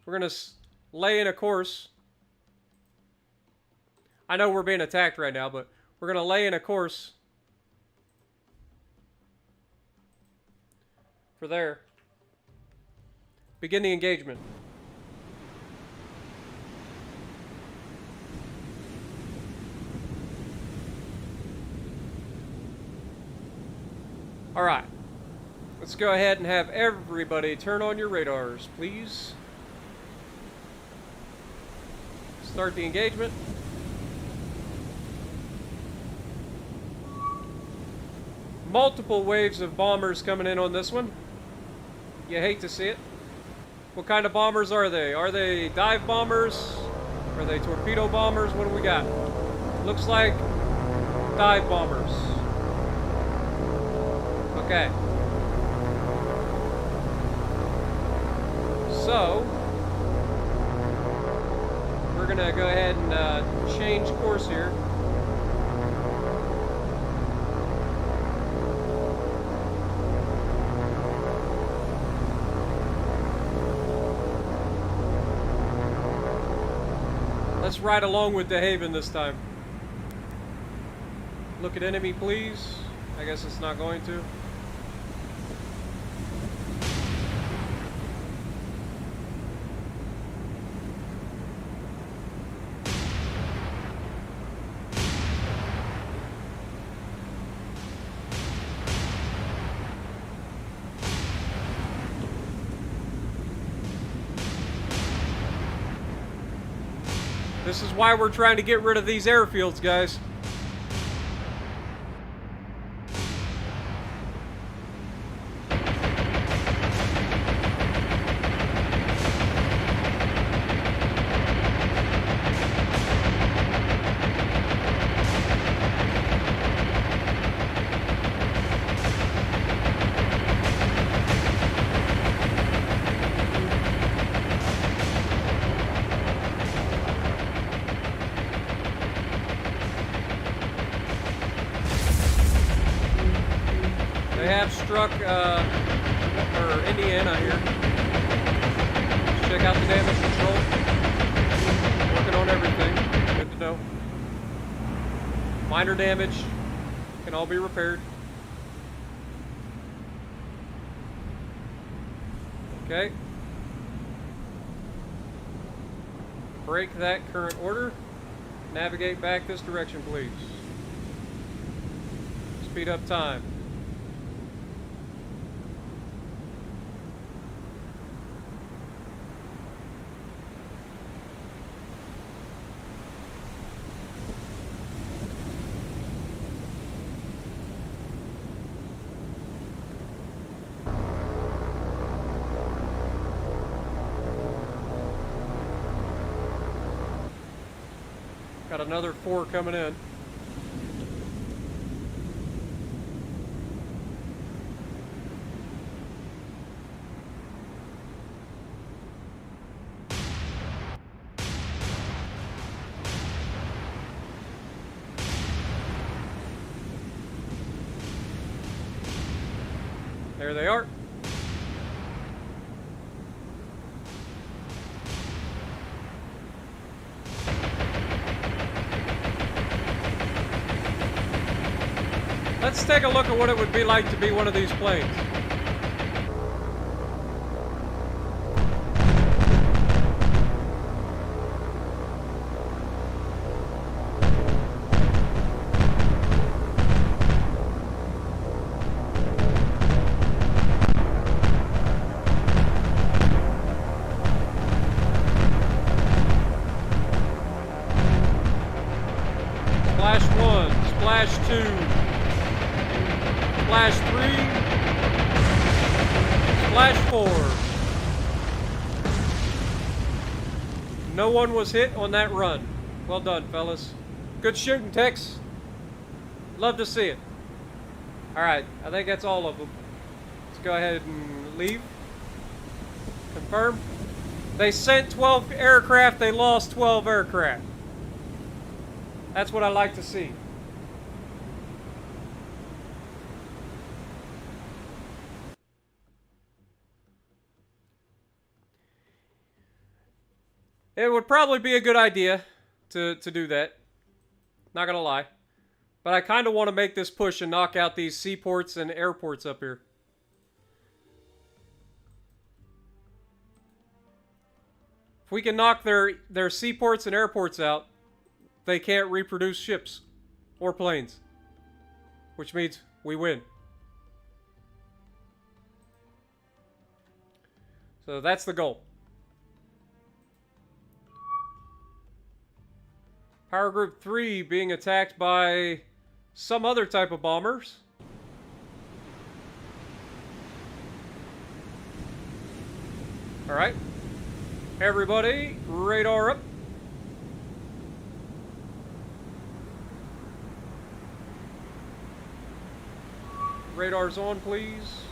We're going to lay in a course. I know we're being attacked right now, but we're going to lay in a course for there. Begin the engagement. All right. Let's go ahead and have everybody turn on your radars, please. Start the engagement. Multiple waves of bombers coming in on this one. You hate to see it. What kind of bombers are they? Are they dive bombers? Are they torpedo bombers? What do we got? Looks like dive bombers. Okay. So, we're going to go ahead and change course here. Let's ride along with the Haven this time. Look at enemy, please. I guess it's not going to. This is why we're trying to get rid of these airfields, guys. They have struck Indiana here. Let's check out the damage control. Working on everything. Good to know. Minor damage can all be repaired. Okay. Break that current order. Navigate back this direction, please. Speed up time. Got another 4 coming in. There they are. Let's take a look at what it would be like to be one of these planes. Splash 1, splash 2. Splash 3. Splash 4. No one was hit on that run. Well done, fellas. Good shooting, Tex. Love to see it. Alright, I think that's all of them. Let's go ahead and leave. Confirm. They sent 12 aircraft, they lost 12 aircraft. That's what I like to see. It would probably be a good idea to do that. Not gonna lie. But I kind of want to make this push and knock out these seaports and airports up here. If we can knock their seaports and airports out, they can't reproduce ships or planes. Which means we win. So that's the goal. Power Group 3 being attacked by some other type of bombers. Alright. Everybody, radar up. Radar's on, please.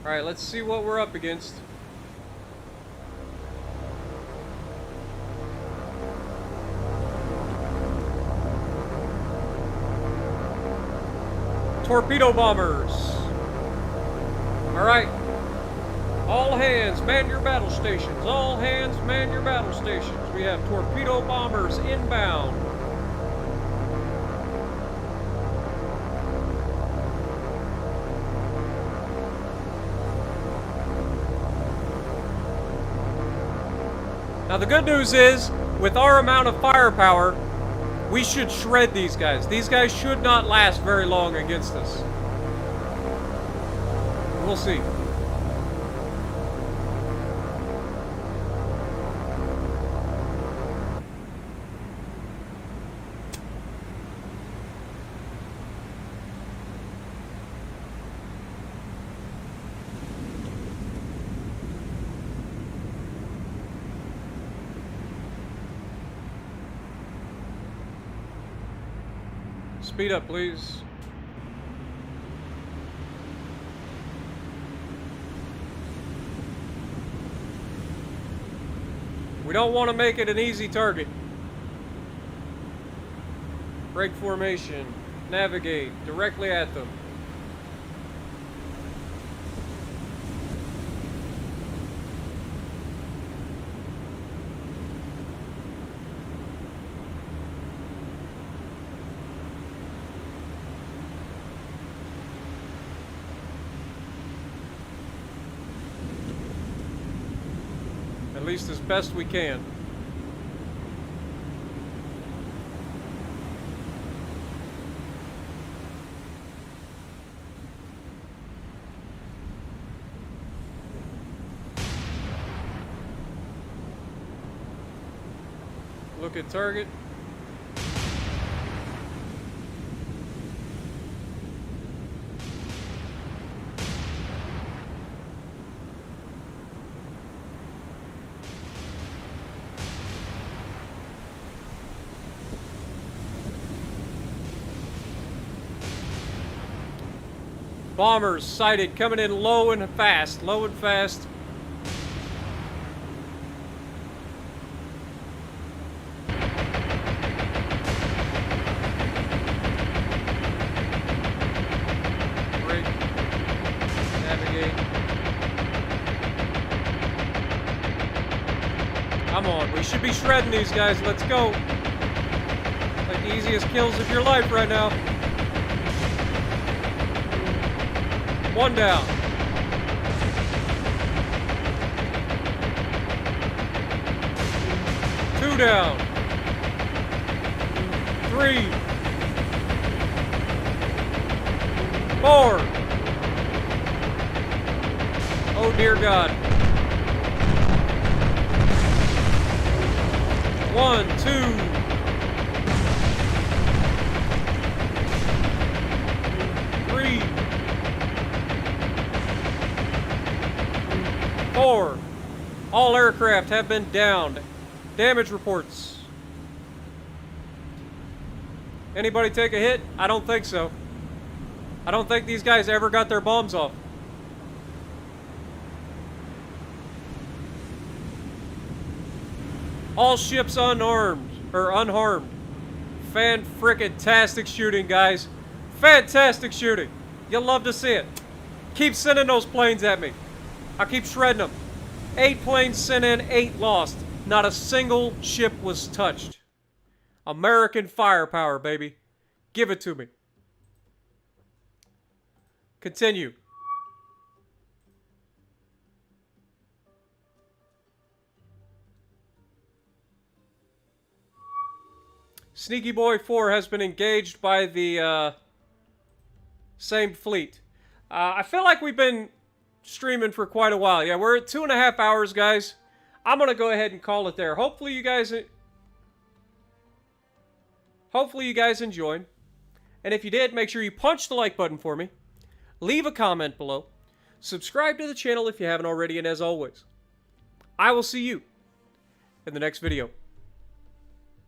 Alright, let's see what we're up against. Torpedo bombers. Alright. All hands, man your battle stations. All hands, man your battle stations. We have torpedo bombers inbound. Now the good news is, with our amount of firepower, we should shred these guys. These guys should not last very long against us. We'll see. Speed up, please. We don't want to make it an easy target. Break formation. Navigate directly at them. At least as best we can. Look at target. Bombers sighted, coming in low and fast, low and fast. Brake, navigate. Come on, we should be shredding these guys, let's go. Like the easiest kills of your life right now. One down. Two down. Three. Four. Oh dear God. 1, 2. 4. All aircraft have been downed. Damage reports. Anybody take a hit? I don't think so. I don't think these guys ever got their bombs off. All ships unarmed, or unharmed. Fan-frickin-tastic shooting, guys. Fantastic shooting. You'll love to see it. Keep sending those planes at me. I'll keep shredding them. 8 planes sent in, 8 lost. Not a single ship was touched. American firepower, baby. Give it to me. Continue. Sneaky Boy 4 has been engaged by the same fleet. I feel like we've been streaming for quite a while. Yeah, we're at 2.5 hours, guys. I'm going to go ahead and call it there. Hopefully you guys enjoyed. And if you did, make sure you punch the like button for me. Leave a comment below. Subscribe to the channel if you haven't already. And as always, I will see you in the next video.